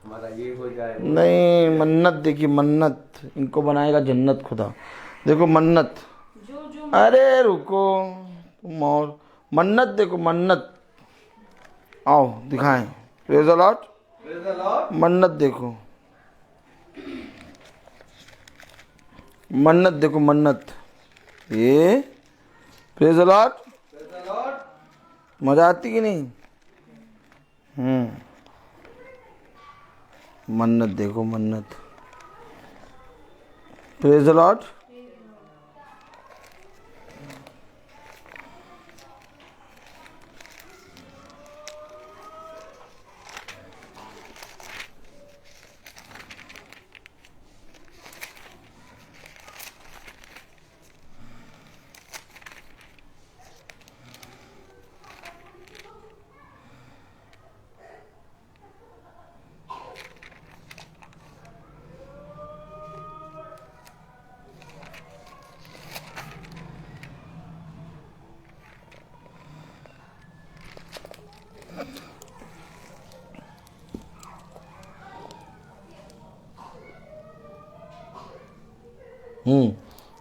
हमारा ये हो जाए। नहीं, मन्नत देखिए, मन्नत इनको बनाएगा जन्नत खुदा। देखो मन्नत, जो जो अरे रुको तुम, और मन्नत देखो, मन्नत आओ दिखाएं। Praise the Lord. Praise the Lord. मन्नत देखो, मन्नत देखो, मन्नत ये। Praise the Lord. Praise the Lord. मजा आती कि नहीं? मन्नत देखो, मन्नत। Praise the Lord.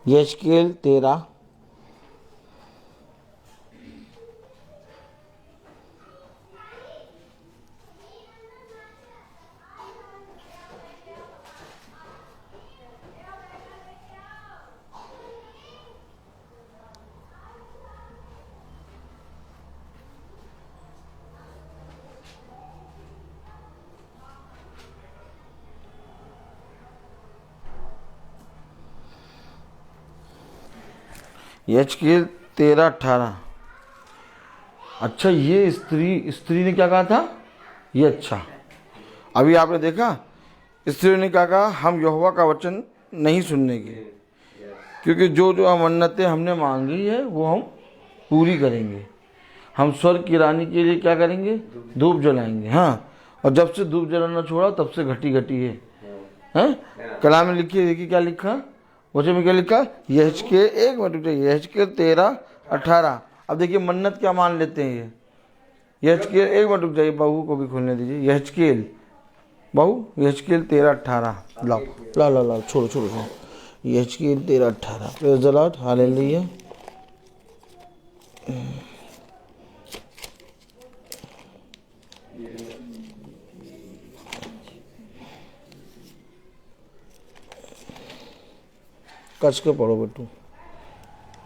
यशकेल 13। यशकेल 13:18। अच्छा, ये स्त्री ने क्या कहा था? ये अच्छा, अभी आपने देखा स्त्री ने क्या कहा? हम यहोवा का वचन नहीं सुनने के, क्योंकि जो जो मन्नतें हमने मांगी है वो हम पूरी करेंगे। हम स्वर्ग की रानी के लिए क्या करेंगे? धूप जलाएंगे। हाँ, और जब से धूप जलाना छोड़ा तब से घटी घटी है। हैं? कलाम में लिखी है, देखिए क्या लिखा, वचन में क्या लिखा? यशकेल, एक मिनट, यशकेल 13:18। अब देखिए मन्नत क्या मान लेते हैं ये। यशकेल, एक मिनट रुक जाइए, बहू को भी खोलने दीजिए। यशकेल, बहू, यशकेल 13:18। लाओ ला ला ला, छोड़ो छोड़ो छोड़ो। यशकेल 13:18। Praise the Lord, hallelujah. कस के पढ़ो बेटू।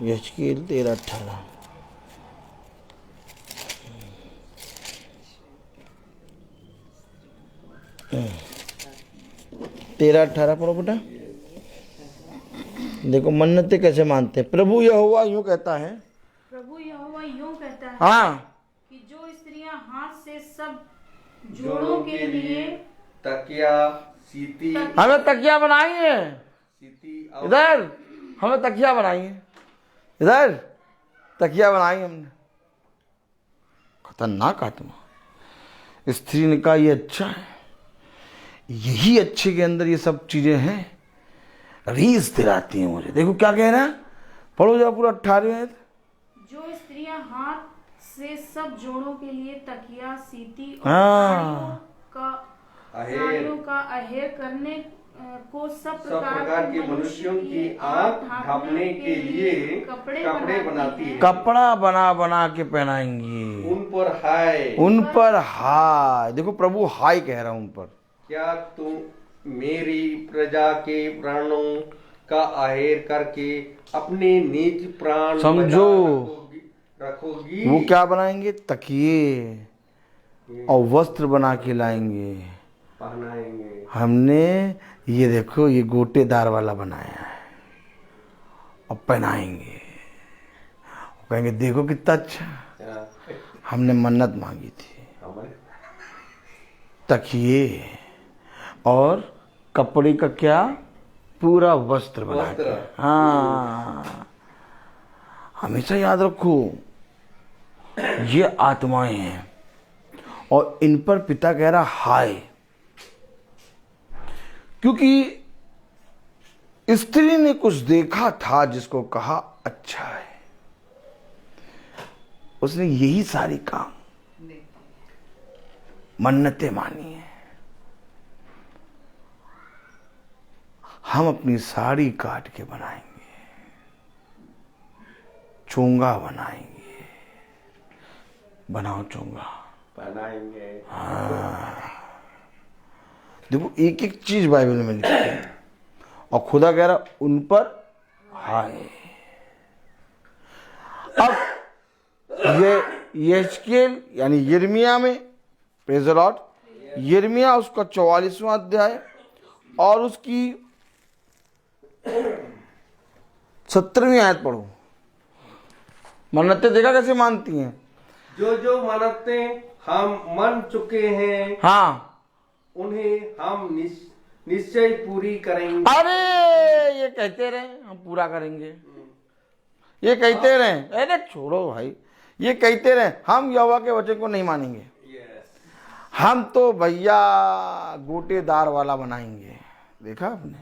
यशकेल 13:18। 13:18 पढ़ो बेटा। देखो मन्नतें कैसे मानते हैं। प्रभु यहोवा यूं कहता है, प्रभु यहोवा यूं कहता है हाँ, कि जो स्त्रियां हाथ से सब जोड़ों के लिए तकिया, सीती, हमें तकिया बनाई है। सीती और इधर हमें तकिया बनाई है, इधर तकिया बनाई हमने। खतरनाक आत्मा। स्त्री ने कहा ये अच्छा है, यही अच्छे के अंदर ये सब चीजें हैं, रीस दिलाती हैं मुझे। देखो क्या कह रहा है, पढ़ो जा पूरा 18। जो स्त्रियां हाथ से सब जोड़ों के लिए तकिया, सीती और हाँ। साड़ियों का अहेर करने को सब प्रकार के मनुष्यों की आंख ढांपने के लिए कपड़े बनाती है। कपड़ा बना बना के पहनाएंगी। उन पर हाय, उन पर हाय। देखो प्रभु हाय कह रहा है उन पर। क्या तुम मेरी प्रजा के प्राणों का आहेर करके अपने निज प्राण समझो, रखोगी। वो क्या बनाएंगे? तकिए और वस्त्र बना के लाएंगे, पहनाएंगे। हमने ये देखो ये गोटेदार वाला बनाया है और पहनाएंगे। वो कहेंगे देखो कितना अच्छा, हमने मन्नत मांगी थी। तकिए और कपड़े का क्या? पूरा वस्त्र बना के। हाँ, हमेशा याद रखो ये आत्माएं हैं और इन पर पिता कह रहा हाय, क्योंकि स्त्री ने कुछ देखा था जिसको कहा अच्छा है। उसने यही सारी काम मन्नतें मानी है। हम अपनी साड़ी काट के बनाएंगे, चोंगा बनाएंगे। बनाओ चोंगा, बनाएंगे। देखो एक एक चीज बाइबल में लिखी है और खुदा कह रहा उन पर हाय। अब ये यहेजकेल यानी यिर्मयाह में, प्रेज़ द लॉर्ड, यिर्मयाह उसका 44वां अध्याय और उसकी 17वीं आयत पढ़ो। मन्नतें देखा कैसे मानती हैं। जो जो मन्नतें हम मान चुके हैं, हाँ, उन्हें हम निश्चय पूरी करेंगे। अरे ये कहते रहे हम पूरा करेंगे, ये कहते रहे, अरे छोड़ो भाई, ये कहते रहे हम यहोवा के वचन को नहीं मानेंगे, हम तो भैया गोटेदार वाला बनाएंगे। देखा आपने,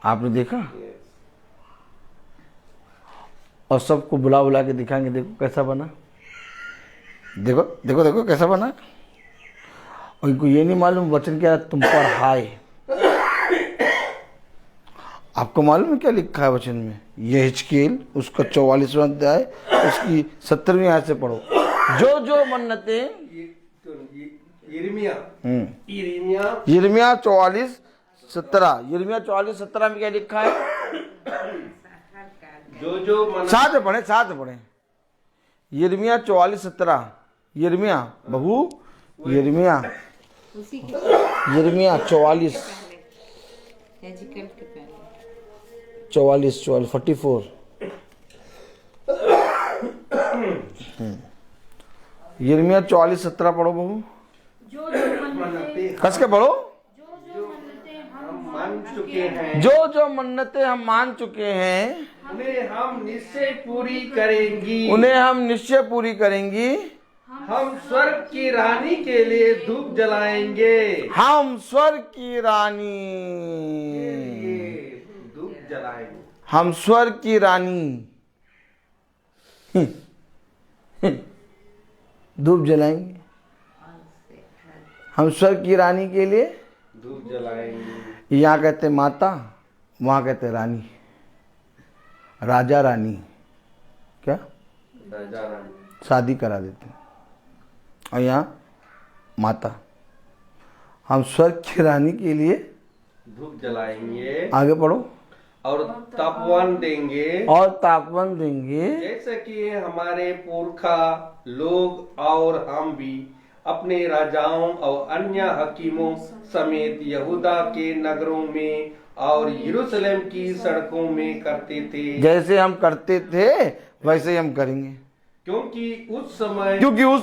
आपने देखा, और सबको बुला बुला के दिखाएंगे, देखो कैसा बना, देखो देखो देखो कैसा बना। और इनको ये नहीं मालूम वचन क्या है, तुम पर हाय। आपको मालूम है क्या लिखा है वचन में? यहेजकेल उसका 44वां अध्याय उसकी 17वीं आयत से पढ़ो। जो जो मन्नतें, यिर्मयाह 44:17, यिर्मयाह 44:17 में क्या लिखा है? जो जो साथ में पढ़े यिर्मयाह 44:17, यिर्मयाह बहू, यिर्मयाह 44 44 यिर्मयाह 44:17 पढ़ो बहू, जो जो मन्नतें कस के पढ़ो। हम मान चुके हैं, जो जो मन्नतें हम मान चुके हैं, उन्हें हम निश्चय पूरी करेंगी। उन्हें हम निश्चय पूरी करेंगी। हम स्वर्ग की रानी के लिए धूप जलाएंगे। हम स्वर्ग की रानी, धूप जलाएंगे। हम स्वर्ग की रानी धूप जलाएंगे। हम स्वर्ग की रानी के लिए धूप जलाएंगे। यहाँ कहते माता, वहाँ कहते रानी, राजा रानी, क्या राजा रानी शादी करा देते हैं। और यहाँ माता, हम स्वर्ग की रानी के लिए धूप जलाएंगे। आगे पढ़ो। और तापमान देंगे, और तापमान देंगे, जैसे कि हमारे पुरखा लोग और हम भी अपने राजाओं और अन्य हकीमों समेत यहूदा के नगरों में और यरूशलेम की सड़कों में करते थे। जैसे हम करते थे वैसे ही हम करेंगे। क्योंकि उस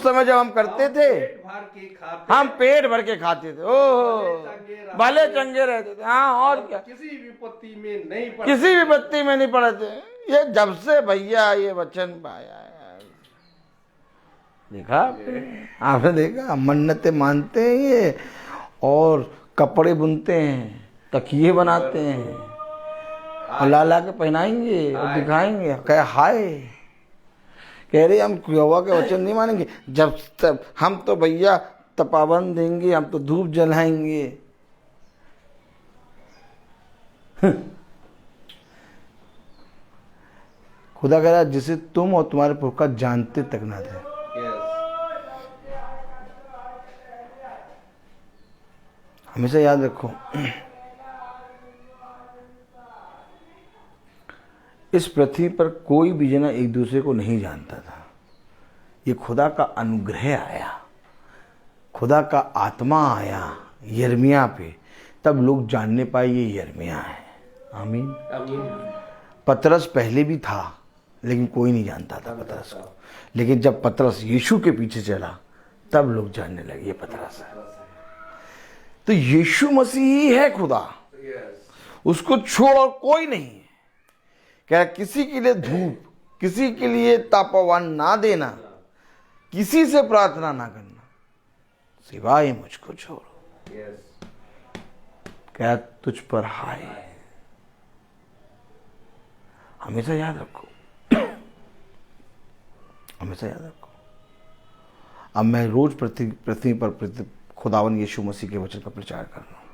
समय जब हम करते थे पेट भर के खाते, हम पेट भर के खाते थे, ओहो भले चंगे रहते थे। हाँ, और क्या, किसी विपत्ति में नहीं पड़े। किसी विपत्ति में नहीं पड़े थे। ये जब से भैया ये वचन पाया है, देखा आपने देखा, मन्नतें मानते हैं ये, और कपड़े बुनते हैं, तकिए बनाते हैं, और ला ला के पहनाएंगे और दिखाएंगे, कह हाय, कह रहे हम यहोवा के वचन नहीं मानेंगे। जब तब हम तो भैया तपावन देंगे, हम तो धूप जलाएंगे। खुदा कह रहा जिसे तुम और तुम्हारे पुरखा जानते तक ना थे। हमेशा याद रखो, इस पृथ्वी पर कोई भी जना एक दूसरे को नहीं जानता था। ये खुदा का अनुग्रह आया, खुदा का आत्मा आया यिर्मयाह पे, तब लोग जानने पाए ये यिर्मयाह है। आमीन। पतरस पहले भी था लेकिन कोई नहीं जानता था पतरस को, लेकिन जब पतरस यीशु के पीछे चला तब लोग जानने लगे ये पतरस है। तो यीशु मसीह ही है खुदा, उसको छोड़ और कोई नहीं है। क्या किसी के लिए धूप, किसी के लिए तापवान ना देना, किसी से प्रार्थना ना करना, सिवाय मुझको छोड़ो। क्या तुझ पर हाय। हमेशा याद रखो, हमेशा याद रखो, अब मैं रोज पृथ्वी पर खुदावन यीशु मसीह के वचन का प्रचार कर रहा हूँ।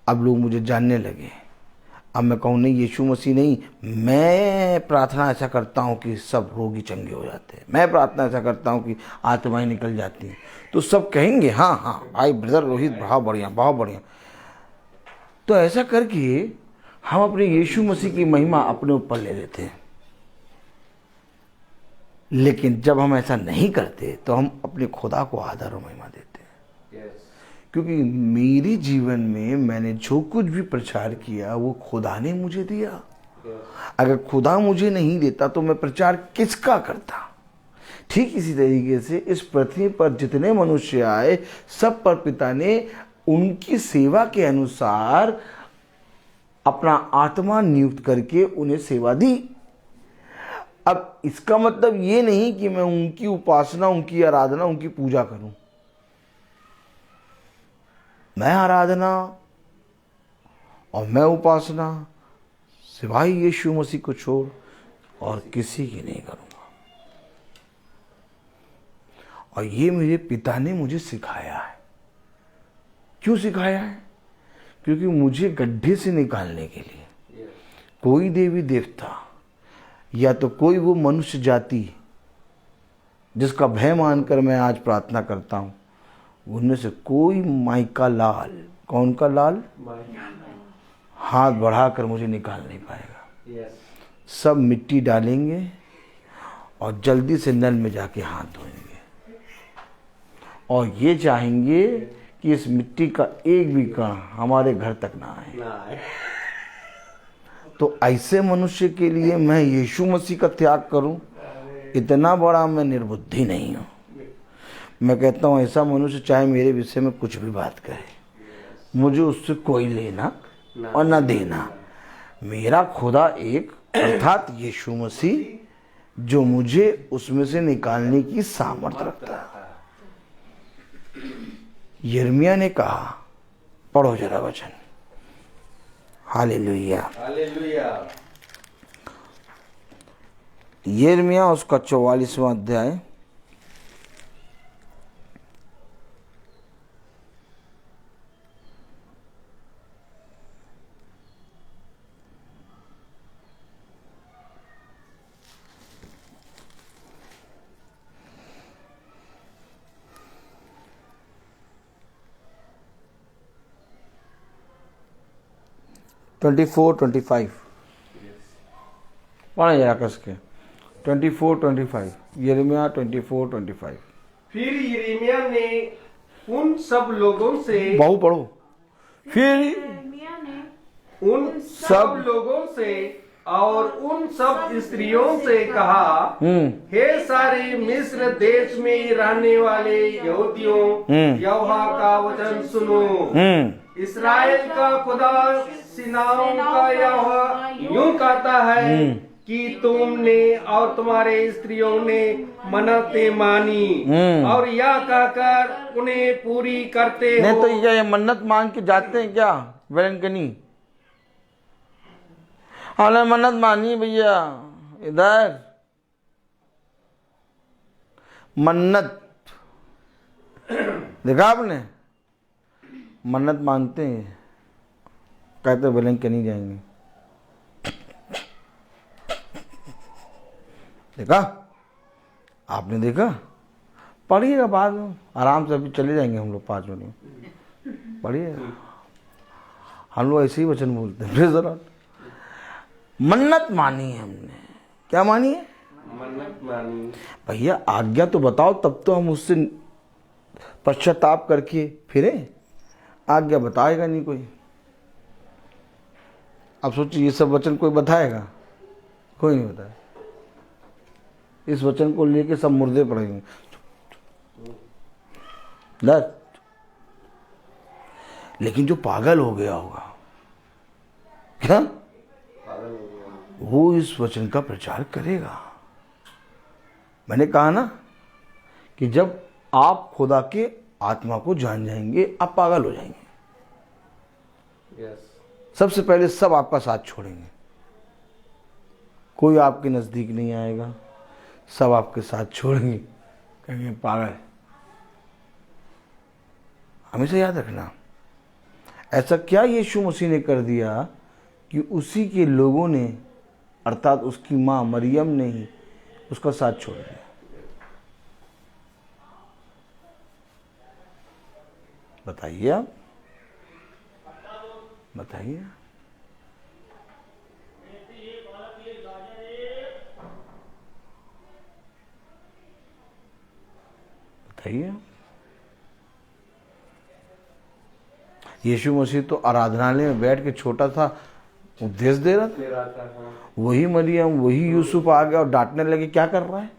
अब लोग मुझे जानने लगे। अब मैं कहूँ नहीं यीशु मसीह नहीं, मैं प्रार्थना ऐसा करता हूँ कि सब रोगी चंगे हो जाते हैं, मैं प्रार्थना ऐसा करता हूँ कि आत्माएं निकल जाती हैं, तो सब कहेंगे हाँ हाँ भाई ब्रदर रोहित बहुत बढ़िया बहुत बढ़िया। तो ऐसा करके हम अपने यीशु मसीह की महिमा अपने ऊपर ले लेते हैं। लेकिन जब हम ऐसा नहीं करते तो हम अपने खुदा को आदर और महिमा देते हैं। क्योंकि मेरे जीवन में मैंने जो कुछ भी प्रचार किया वो खुदा ने मुझे दिया। अगर खुदा मुझे नहीं देता तो मैं प्रचार किसका करता। ठीक इसी तरीके से इस पृथ्वी पर जितने मनुष्य आए सब पर पिता ने उनकी सेवा के अनुसार अपना आत्मा नियुक्त करके उन्हें सेवा दी। अब इसका मतलब ये नहीं कि मैं उनकी उपासना, उनकी आराधना, उनकी पूजा करूं। मैं आराधना और मैं उपासना सिवाय यीशु मसीह को छोड़ और किसी की नहीं करूंगा। और ये मेरे पिता ने मुझे सिखाया है। क्यों सिखाया है? क्योंकि मुझे गड्ढे से निकालने के लिए कोई देवी देवता या तो कोई वो मनुष्य जाति जिसका भय मानकर मैं आज प्रार्थना करता हूं, उनमें से कोई माइका लाल, कौन का लाल, हाथ बढ़ाकर मुझे निकाल नहीं पाएगा। सब मिट्टी डालेंगे और जल्दी से नल में जाके हाथ धोएंगे और ये चाहेंगे कि इस मिट्टी का एक भी कण हमारे घर तक ना आए। तो ऐसे मनुष्य के लिए मैं यीशु मसीह का त्याग करूं, इतना बड़ा मैं निर्बुद्धि नहीं हूं। मैं कहता हूं ऐसा मनुष्य चाहे मेरे विषय में कुछ भी बात करे, मुझे उससे कोई लेना और न देना। मेरा खुदा एक अर्थात यीशु मसीह जो मुझे उसमें से निकालने की सामर्थ्य रखता है। यिर्मयाह ने कहा, पढ़ो जरा वचन। Hallelujah hallelujah. यिर्मयाह उसका 44वां अध्याय yes. 24-25 पढ़े जरा कस के 24-25 यिर्मयाह 24-25। फिर यिर्मयाह ने उन सब लोगों से बहु पढ़ो। फिर उन सब लोगों से और उन सब स्त्रियों से कहा, हे सारे मिस्र देश में रहने वाले यहूदियों, यहोवा का वचन सुनो। इस्राएल का खुदा सेनाओं का यहोवा यूं कहता है कि तुमने और तुम्हारे स्त्रियों ने मन्नतें मानी और यह कहकर उन्हें पूरी करते हो। नहीं तो ये मन्नत मांग के जाते हैं क्या वेलनकनी? हमने मन्नत मानी भैया, इधर मन्नत देखा आपने? मन्नत मानते हैं, कहते वेलनकनी जाएंगे। देखा आपने? देखा? पढ़िएगा बाद में आराम से, अभी चले जाएंगे हम लोग 5 मिनट में। पढ़िएगा, हम लोग ऐसे ही वचन बोलते हैं। मन्नत मानी है हमने। क्या मानी है? मन्नत मानी। भैया आज्ञा तो बताओ, तब तो हम उससे पश्चाताप करके फिरे। आज्ञा बताएगा नहीं कोई। अब सोचिए ये सब वचन कोई बताएगा? कोई नहीं बताएगा। इस वचन को लेके सब मुर्दे पड़ेंगे। लेकिन जो पागल हो गया होगा, क्या वो इस वचन का प्रचार करेगा? मैंने कहा ना कि जब आप खुदा के आत्मा को जान जाएंगे आप पागल हो जाएंगे। सबसे पहले सब आपका साथ छोड़ेंगे, कोई आपके नजदीक नहीं आएगा। सब आपके साथ छोड़ेंगे, कहेंगे पागल। हमेशा याद रखना, ऐसा क्या यीशु मसीह ने कर दिया कि उसी के लोगों ने, अर्थात उसकी माँ मरियम ने ही उसका साथ छोड़ दिया। बताइए आप, बताइए। बताइए। यीशु मसीह तो आराधनालय में बैठ के छोटा था, उपदेश दे रहा था। वही मरियम, वही यूसुफ आ गया और डांटने लगे, क्या कर रहा है?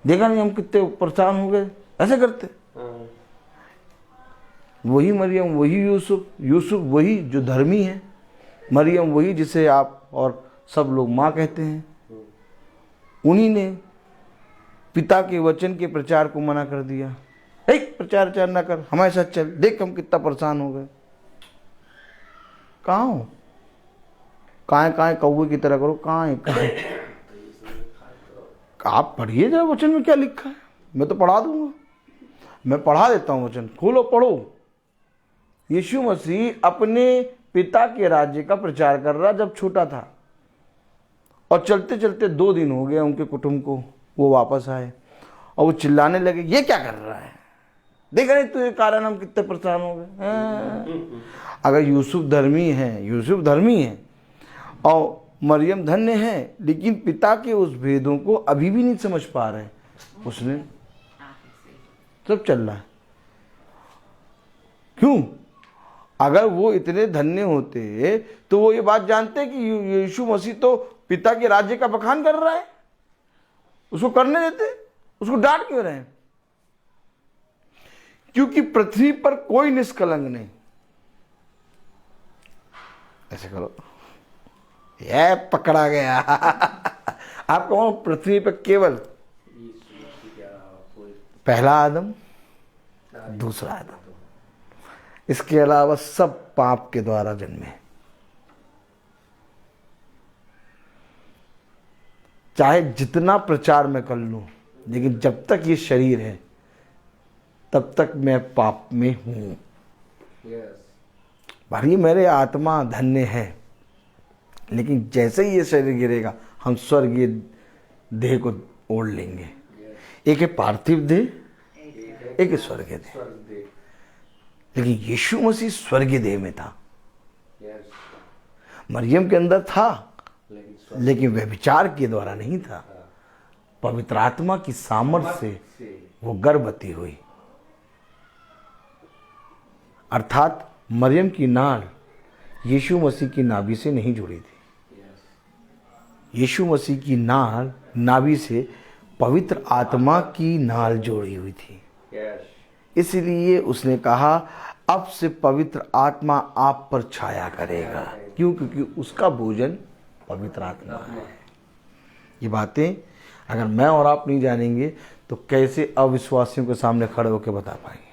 देखा नहीं हम कितने परेशान हो गए, ऐसे करते। वही मरियम, वही यूसुफ, यूसुफ वही जो धर्मी है, मरियम वही जिसे आप और सब लोग माँ कहते हैं। उन्हीं ने पिता के वचन के प्रचार को मना कर दिया। प्रचार ना कर, हमारे साथ चल, देख हम कितना परेशान हो गए। कहाँ हो? कहाँ कौवे की तरह करो, कहाँ आप पढ़िए जरा वचन में क्या लिखा है। मैं तो पढ़ा दूंगा, मैं पढ़ा देता हूँ वचन, खोलो पढ़ो। यीशु मसीह अपने पिता के राज्य का प्रचार कर रहा जब छोटा था, और चलते चलते 2 दिन हो गए उनके कुटुंब को, वो वापस आए और वो चिल्लाने लगे, ये क्या कर रहा है, देख रहे तुझे कारण हम कितने परेशान हो गए। अगर यूसुफ धर्मी है और मरियम धन्य है, लेकिन पिता के उस भेदों को अभी भी नहीं समझ पा रहे, उसने सब चल रहा है। क्यों? अगर वो इतने धन्य होते तो वो ये बात जानते कि यीशु मसीह तो पिता के राज्य का बखान कर रहा है, उसको करने देते, उसको डांट क्यों रहे हैं? क्योंकि पृथ्वी पर कोई निष्कलंक नहीं। ऐसे करो, ये पकड़ा गया। आप कहो पृथ्वी पर केवल पहला आदम, दूसरा आदम, इसके अलावा सब पाप के द्वारा जन्मे। चाहे जितना प्रचार मैं कर लूं, लेकिन जब तक ये शरीर है तब तक मैं पाप में हूं। भाई मेरे आत्मा धन्य है, लेकिन जैसे ही ये शरीर गिरेगा हम स्वर्गीय देह को ओढ़ लेंगे। एक है पार्थिव देह, एक है स्वर्गीय देह। लेकिन यीशु मसीह स्वर्गीय देह में था, मरियम के अंदर था, लेकिन वह विचार के द्वारा नहीं था, पवित्र आत्मा की सामर्थ्य से वो गर्भवती हुई। अर्थात मरियम की नाल यीशु मसीह की नाभि से नहीं जुड़ी थी। यीशु मसीह की नाल नाभि से पवित्र आत्मा की नाल जोड़ी हुई थी। इसलिए उसने कहा, अब से पवित्र आत्मा आप पर छाया करेगा। क्यों? क्योंकि उसका भोजन पवित्र आत्मा है। ये बातें अगर मैं और आप नहीं जानेंगे तो कैसे अविश्वासियों के सामने खड़े होकर बता पाएंगे।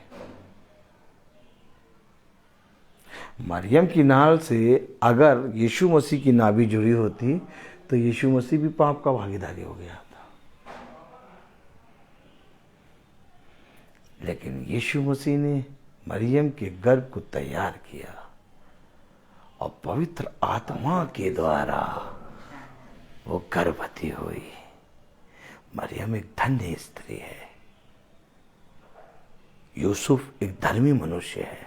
मरियम की नाल से अगर यीशु मसीह की नाभि जुड़ी होती तो यीशु मसीह भी पाप का भागीदारी हो गया था। लेकिन यीशु मसीह ने मरियम के गर्भ को तैयार किया और पवित्र आत्मा के द्वारा वो गर्भवती हुई। मरियम एक धन्य स्त्री है, यूसुफ एक धर्मी मनुष्य है,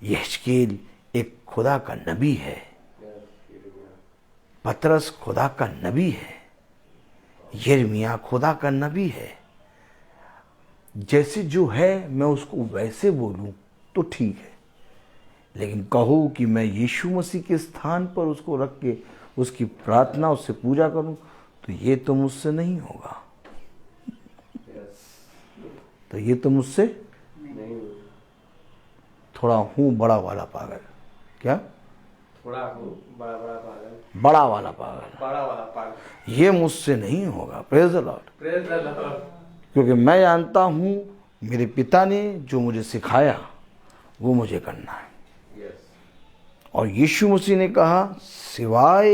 यहेजकेल एक खुदा का नबी है, पतरस खुदा का नबी है, यिर्मयाह खुदा का नबी है। जैसे जो है मैं उसको वैसे बोलूं तो ठीक है, लेकिन कहूँ कि मैं यीशु मसीह के स्थान पर उसको रख के उसकी प्रार्थना, उससे पूजा करूं, तो ये तो मुझसे नहीं होगा। तो ये तो मुझसे थोड़ा हूँ बड़ा वाला पागल। क्या? थोड़ा हूँ बड़ा पागल, बड़ा वाला पागल, बड़ा वाला पागल। ये मुझसे नहीं होगा। Praise the Lord. Praise the Lord. क्योंकि मैं जानता हूँ मेरे पिता ने जो मुझे सिखाया वो मुझे करना है। और यीशु मसीह ने कहा, सिवाय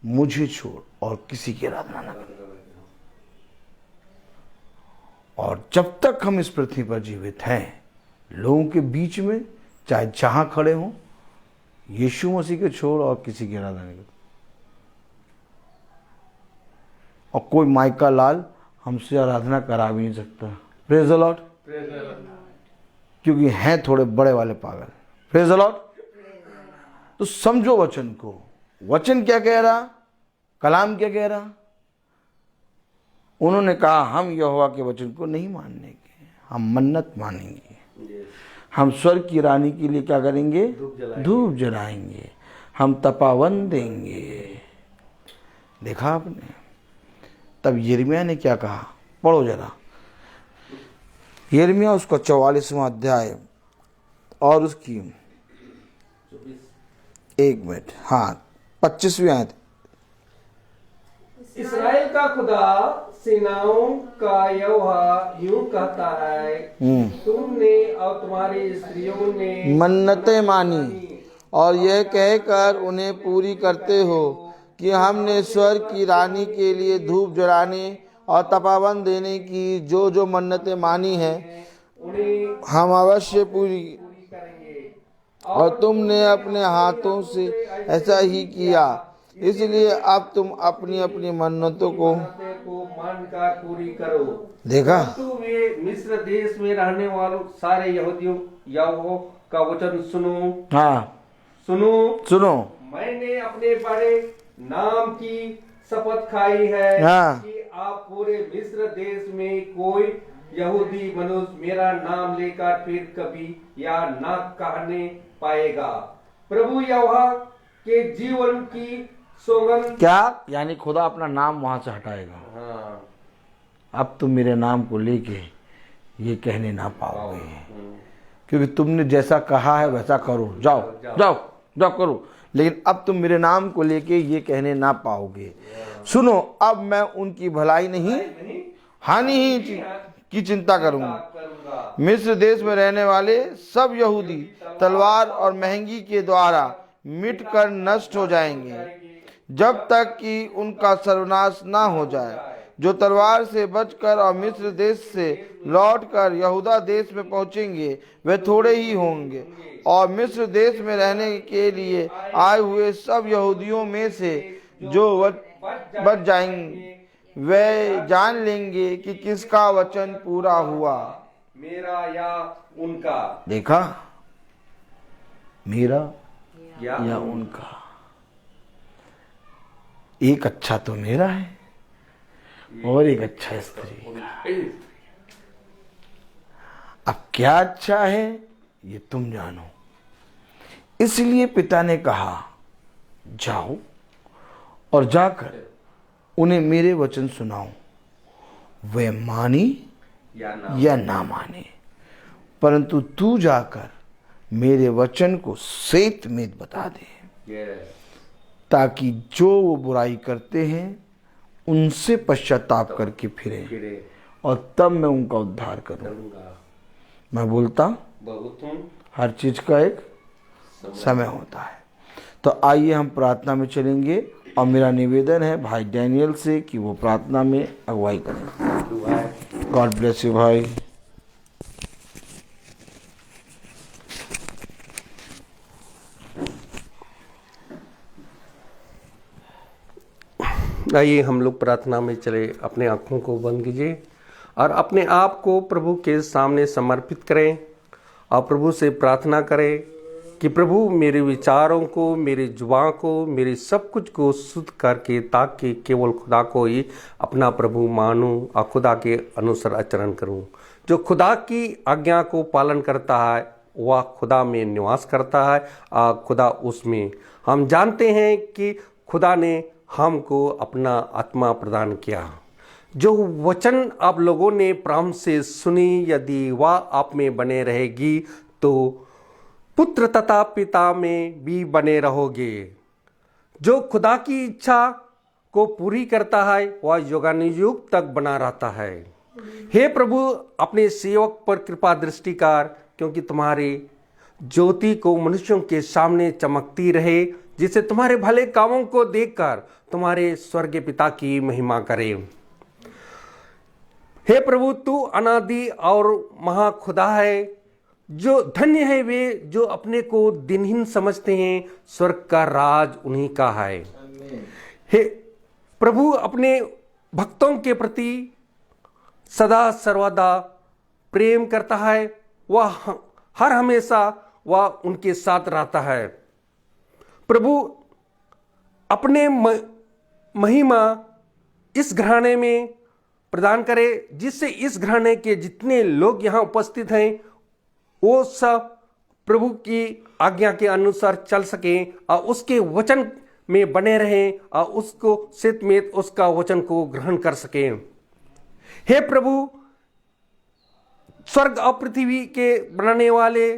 मुझे छोड़ और किसी की आराधना न कर। और जब तक हम इस पृथ्वी पर जीवित हैं, लोगों के बीच में चाहे जहां खड़े हों, यीशु मसीह के छोड़ और किसी की आराधना नहीं कर। और कोई माइका लाल हमसे आराधना करा भी नहीं सकता। Praise the Lord. क्योंकि हैं थोड़े बड़े वाले पागल। Praise the Lord. तो समझो वचन को। वचन क्या कह रहा, कलाम क्या कह रहा। उन्होंने कहा हम यहोवा के वचन को नहीं मानेंगे, हम मन्नत मानेंगे, हम स्वर्ग की रानी के लिए क्या करेंगे, धूप जलाएंगे, हम तपावन देंगे। देखा आपने। तब यिर्मयाह ने क्या कहा, पढ़ो जरा। यिर्मयाह उसका 44वां अध्याय और उसकी 25वीं आयत। इस्राएल का खुदा सेनाओं का यहोवा यूं कहता है, तुमने और तुम्हारी स्त्रियों ने मन्नतें मानी और यह कहकर उन्हें पूरी करते हो कि हमने स्वर्ग की रानी के लिए धूप जलाने और तपावन देने की जो जो मन्नतें मानी हैं उन्हें हम अवश्य पूरी करेंगे। और तुमने अपने हाथों से ऐसा ही किया, इसलिए अब तुम अपनी अपनी मन्नतों को मानकर पूरी करो। देखा। तो वे मिस्र देश में रहने वालों सारे यहूदियों यहोवा का वचन सुनो। हाँ सुनो। मैंने अपने बड़े नाम की शपथ खाई है हाँ। कि आप पूरे मिस्र देश में कोई यहूदी मनुष्य मेरा नाम लेकर फिर कभी या ना कहने पाएगा। प्रभु यहोवा के जीवन की सौगंध। क्या यानी खुदा अपना नाम वहां से हटाएगा। हाँ। अब तुम मेरे नाम को लेके ये कहने ना पाओगे, क्योंकि तुमने जैसा कहा है वैसा करो। जाओ करो, लेकिन अब तुम मेरे नाम को लेके ये कहने ना पाओगे। सुनो, अब मैं उनकी भलाई नहीं हानि ही की चिंता करूंगा। मिस्र देश में रहने वाले सब यहूदी तलवार और महंगी के द्वारा मिटकर नष्ट हो जाएंगे, जब तक कि उनका सर्वनाश ना हो जाए। जो तलवार से बचकर और मिस्र देश से लौटकर यहूदा देश में पहुंचेंगे वे थोड़े ही होंगे, और मिस्र देश में रहने के लिए आए हुए सब यहूदियों में से जो बच जाएंगे वे जान लेंगे कि किसका वचन पूरा हुआ, मेरा या उनका। देखा, मेरा या उनका। एक अच्छा तो मेरा है और एक अच्छा स्त्री का। अब क्या अच्छा है ये तुम जानो। इसलिए पिता ने कहा, जाओ और जाकर उन्हें मेरे वचन सुनाओ। वे माने या ना माने, परंतु तू जाकर मेरे वचन को सेत में बता दे, ताकि जो वो बुराई करते हैं उनसे पश्चाताप करके फिरे और तब मैं उनका उद्धार करूंगा। मैं बोलता हर चीज का एक समय होता है। तो आइए हम प्रार्थना में चलेंगे, और मेरा निवेदन है भाई डैनियल से कि वो प्रार्थना में अगुवाई करें। गॉड ब्लेस यू भाई। आइए हम लोग प्रार्थना में चले। अपने आँखों को बंद कीजिए और अपने आप को प्रभु के सामने समर्पित करें और प्रभु से प्रार्थना करें कि प्रभु मेरे विचारों को, मेरी जुबान को, मेरे सब कुछ को शुद्ध करके, ताकि केवल खुदा को ही अपना प्रभु मानूं और खुदा के अनुसार आचरण करूं। जो खुदा की आज्ञा को पालन करता है वह खुदा में निवास करता है और खुदा उसमें। हम जानते हैं कि खुदा ने हमको अपना आत्मा प्रदान किया। जो वचन आप लोगों ने प्रेम से सुनी, यदि वह आप में बने रहेगी तो पुत्र तथा पिता में भी बने रहोगे। जो खुदा की इच्छा को पूरी करता है वह युगानुयुग तक बना रहता है। हे प्रभु, अपने सेवक पर कृपा दृष्टि कर, क्योंकि तुम्हारे ज्योति को मनुष्यों के सामने चमकती रहे, जिससे तुम्हारे भले कामों को देखकर तुम्हारे स्वर्गीय पिता की महिमा करे। हे प्रभु, तू अनादि और महाखुदा है। जो धन्य है वे जो अपने को दिनहीन समझते हैं, स्वर्ग का राज उन्हीं का है। हे प्रभु, अपने भक्तों के प्रति सदा सर्वदा प्रेम करता है। वह हर हमेशा वह उनके साथ रहता है। प्रभु, अपने महिमा इस घराने में प्रदान करे, जिससे इस घराने के जितने लोग यहाँ उपस्थित हैं वो सब प्रभु की आज्ञा के अनुसार चल सके और उसके वचन में बने रहें और उसको सत्यमेत उसका वचन को ग्रहण कर सके। हे प्रभु, स्वर्ग और पृथ्वी के बनाने वाले,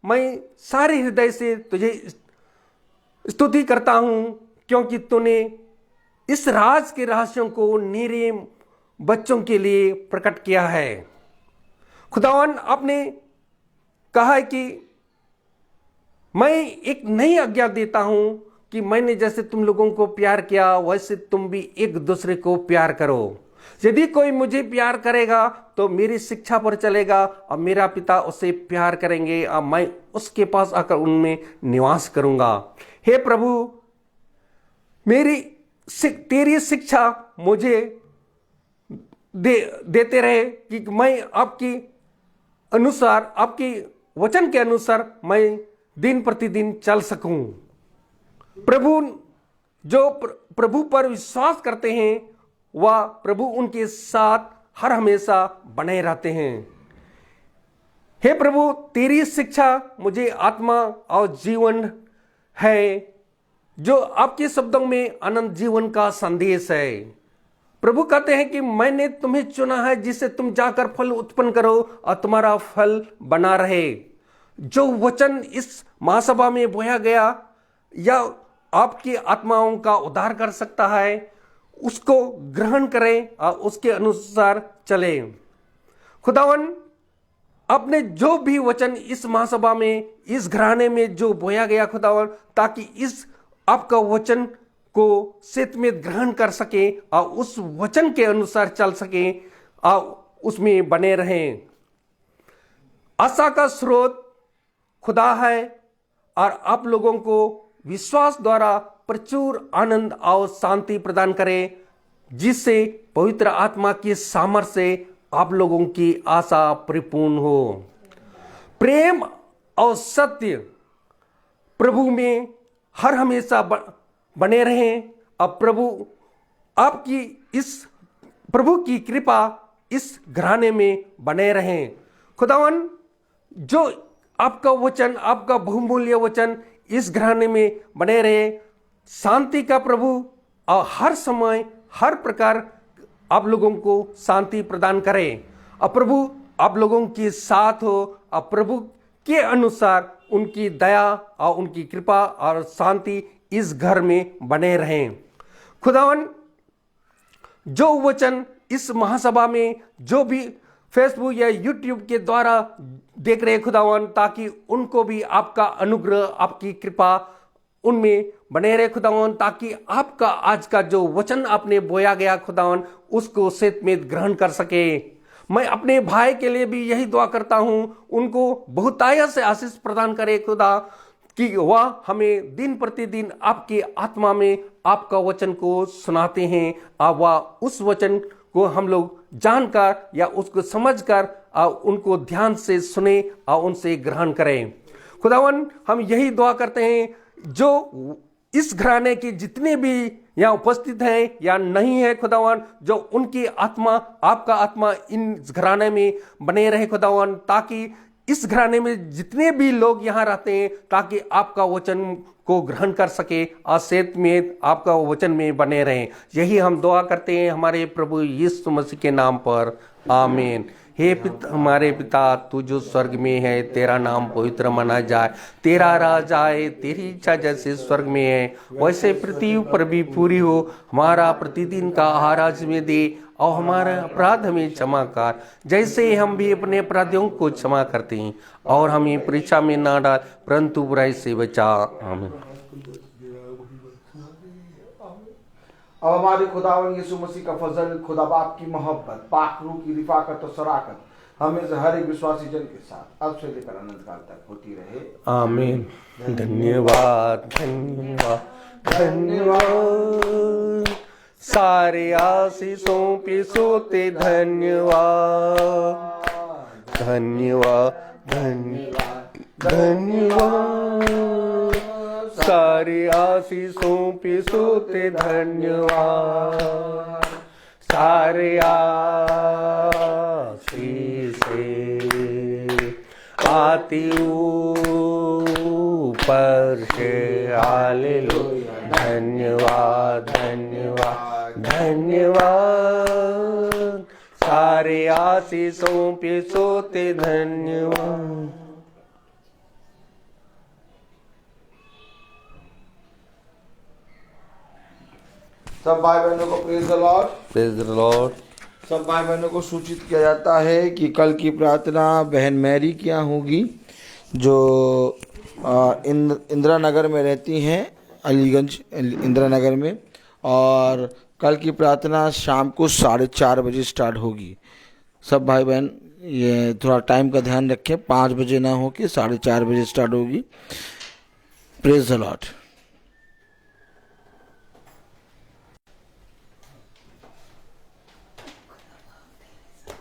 मैं सारे हृदय से तुझे स्तुति करता हूं, क्योंकि तूने इस राज के रहस्यों को मेरे बच्चों के लिए प्रकट किया है। खुदावन, आपने कहा है कि मैं एक नई आज्ञा देता हूं कि मैंने जैसे तुम लोगों को प्यार किया वैसे तुम भी एक दूसरे को प्यार करो। यदि कोई मुझे प्यार करेगा तो मेरी शिक्षा पर चलेगा और मेरा पिता उसे प्यार करेंगे और मैं उसके पास आकर उनमें निवास करूंगा। हे प्रभु, तेरी शिक्षा मुझे देते रहे कि मैं आपकी अनुसार, आपकी वचन के अनुसार मैं दिन प्रतिदिन चल सकूं। प्रभु, जो प्रभु पर विश्वास करते हैं वह प्रभु उनके साथ हर हमेशा बने रहते हैं। हे प्रभु, तेरी शिक्षा मुझे आत्मा और जीवन है, जो आपके शब्दों में अनंत जीवन का संदेश है। प्रभु कहते हैं कि मैंने तुम्हें चुना है जिससे तुम जाकर फल उत्पन्न करो और तुम्हारा फल बना रहे। जो वचन इस महासभा में बोया गया या आपकी आत्माओं का उद्धार कर सकता है, उसको ग्रहण करें और उसके अनुसार चलें। खुदावन, आपने जो भी वचन इस महासभा में, इस घराने में जो बोया गया खुदावन, ताकि इस आपका वचन को सत्य में ग्रहण कर सके और उस वचन के अनुसार चल सके और उसमें बने रहें। आशा का स्रोत खुदा है और आप लोगों को विश्वास द्वारा प्रचुर आनंद और शांति प्रदान करे, जिससे पवित्र आत्मा की सामर्थ्य से आप लोगों की आशा परिपूर्ण हो। प्रेम और सत्य प्रभु में हर हमेशा बने रहें और प्रभु की कृपा इस घराने में बने रहें। खुदावन, जो आपका वचन, आपका बहुमूल्य वचन इस घराने में बने रहे। शांति का प्रभु और हर समय हर प्रकार आप लोगों को शांति प्रदान करें और प्रभु आप लोगों के साथ हो और प्रभु के अनुसार उनकी दया और उनकी कृपा और शांति इस घर में बने रहें। खुदावन, जो वचन इस महासभा में जो भी फेसबुक या यूट्यूब के द्वारा देख रहे खुदावन, ताकि उनको भी आपका अनुग्रह, आपकी कृपा उनमें बने रहे खुदावन, ताकि आपका आज का जो वचन आपने बोया गया खुदावन, उसको सत्य में ग्रहण कर सके। मैं अपने भाई के लिए भी यही दुआ करता हूं, उनको बहुतायत से आशीष प्रदान करे खुदा, कि वह हमें दिन प्रतिदिन आपकी आत्मा में आपका वचन को सुनाते हैं और वह उस वचन को हम लोग जानकर या उसको समझकर और उनको ध्यान से सुने और उनसे ग्रहण करें। खुदावन, हम यही दुआ करते हैं, जो इस घराने के जितने भी यहाँ उपस्थित हैं या नहीं है खुदावन, जो उनकी आत्मा, आपका आत्मा इन घराने में बने रहे खुदावन, ताकि इस घराने में जितने भी लोग यहाँ रहते हैं ताकि आपका वचन को ग्रहण कर सके और सत्य में आपका वचन में बने रहें। यही हम दुआ करते हैं हमारे प्रभु यीशु मसीह के नाम पर, आमीन। हे हमारे पिता, तू जो स्वर्ग में है, तेरा नाम पवित्र माना जाए, तेरा राज आए, तेरी इच्छा जैसे स्वर्ग में है वैसे पृथ्वी पर भी पूरी हो। हमारा प्रतिदिन का आहार आज में दे और हमारा अपराध हमें क्षमा कर, जैसे हम भी अपने अपराधियों को क्षमा करते हैं, और हमें परीक्षा में ना डाल परंतु बुराई से बचा। आमीन। अब हमारे खुदावन यीशु मसीह का फजल, खुदा बाप की मोहब्बत, पाक रूह की रिफाकत और शराकत हमें से हर एक विश्वासी जन के साथ अब से लेकर अनंत काल तक होती रहे। आमीन। धन्यवाद धन्यवाद धन्यवाद, सारे आशीषों पे सोते धन्यवाद धन्यवाद धन्यवाद धन्यवाद, सारे आशीषों पे सोते धन्यवाद, सारे आशीषें आती ऊपर से। हालेलुया। धन्यवाद धन्यवाद धन्यवाद, सारे आशीषों पे सोते धन्यवाद। सब भाई बहनों को praise the Lord. Praise the Lord. सब भाई बहनों को सूचित किया जाता है कि कल की प्रार्थना बहन मैरी की यहाँ होगी, जो इंदिरा नगर में रहती हैं, अलीगंज इंदिरा नगर में, और कल की प्रार्थना शाम को 4:30 बजे स्टार्ट होगी। सब भाई बहन ये थोड़ा टाइम का ध्यान रखें, 5 बजे ना हो के 4:30 बजे स्टार्ट होगी। Praise the Lord.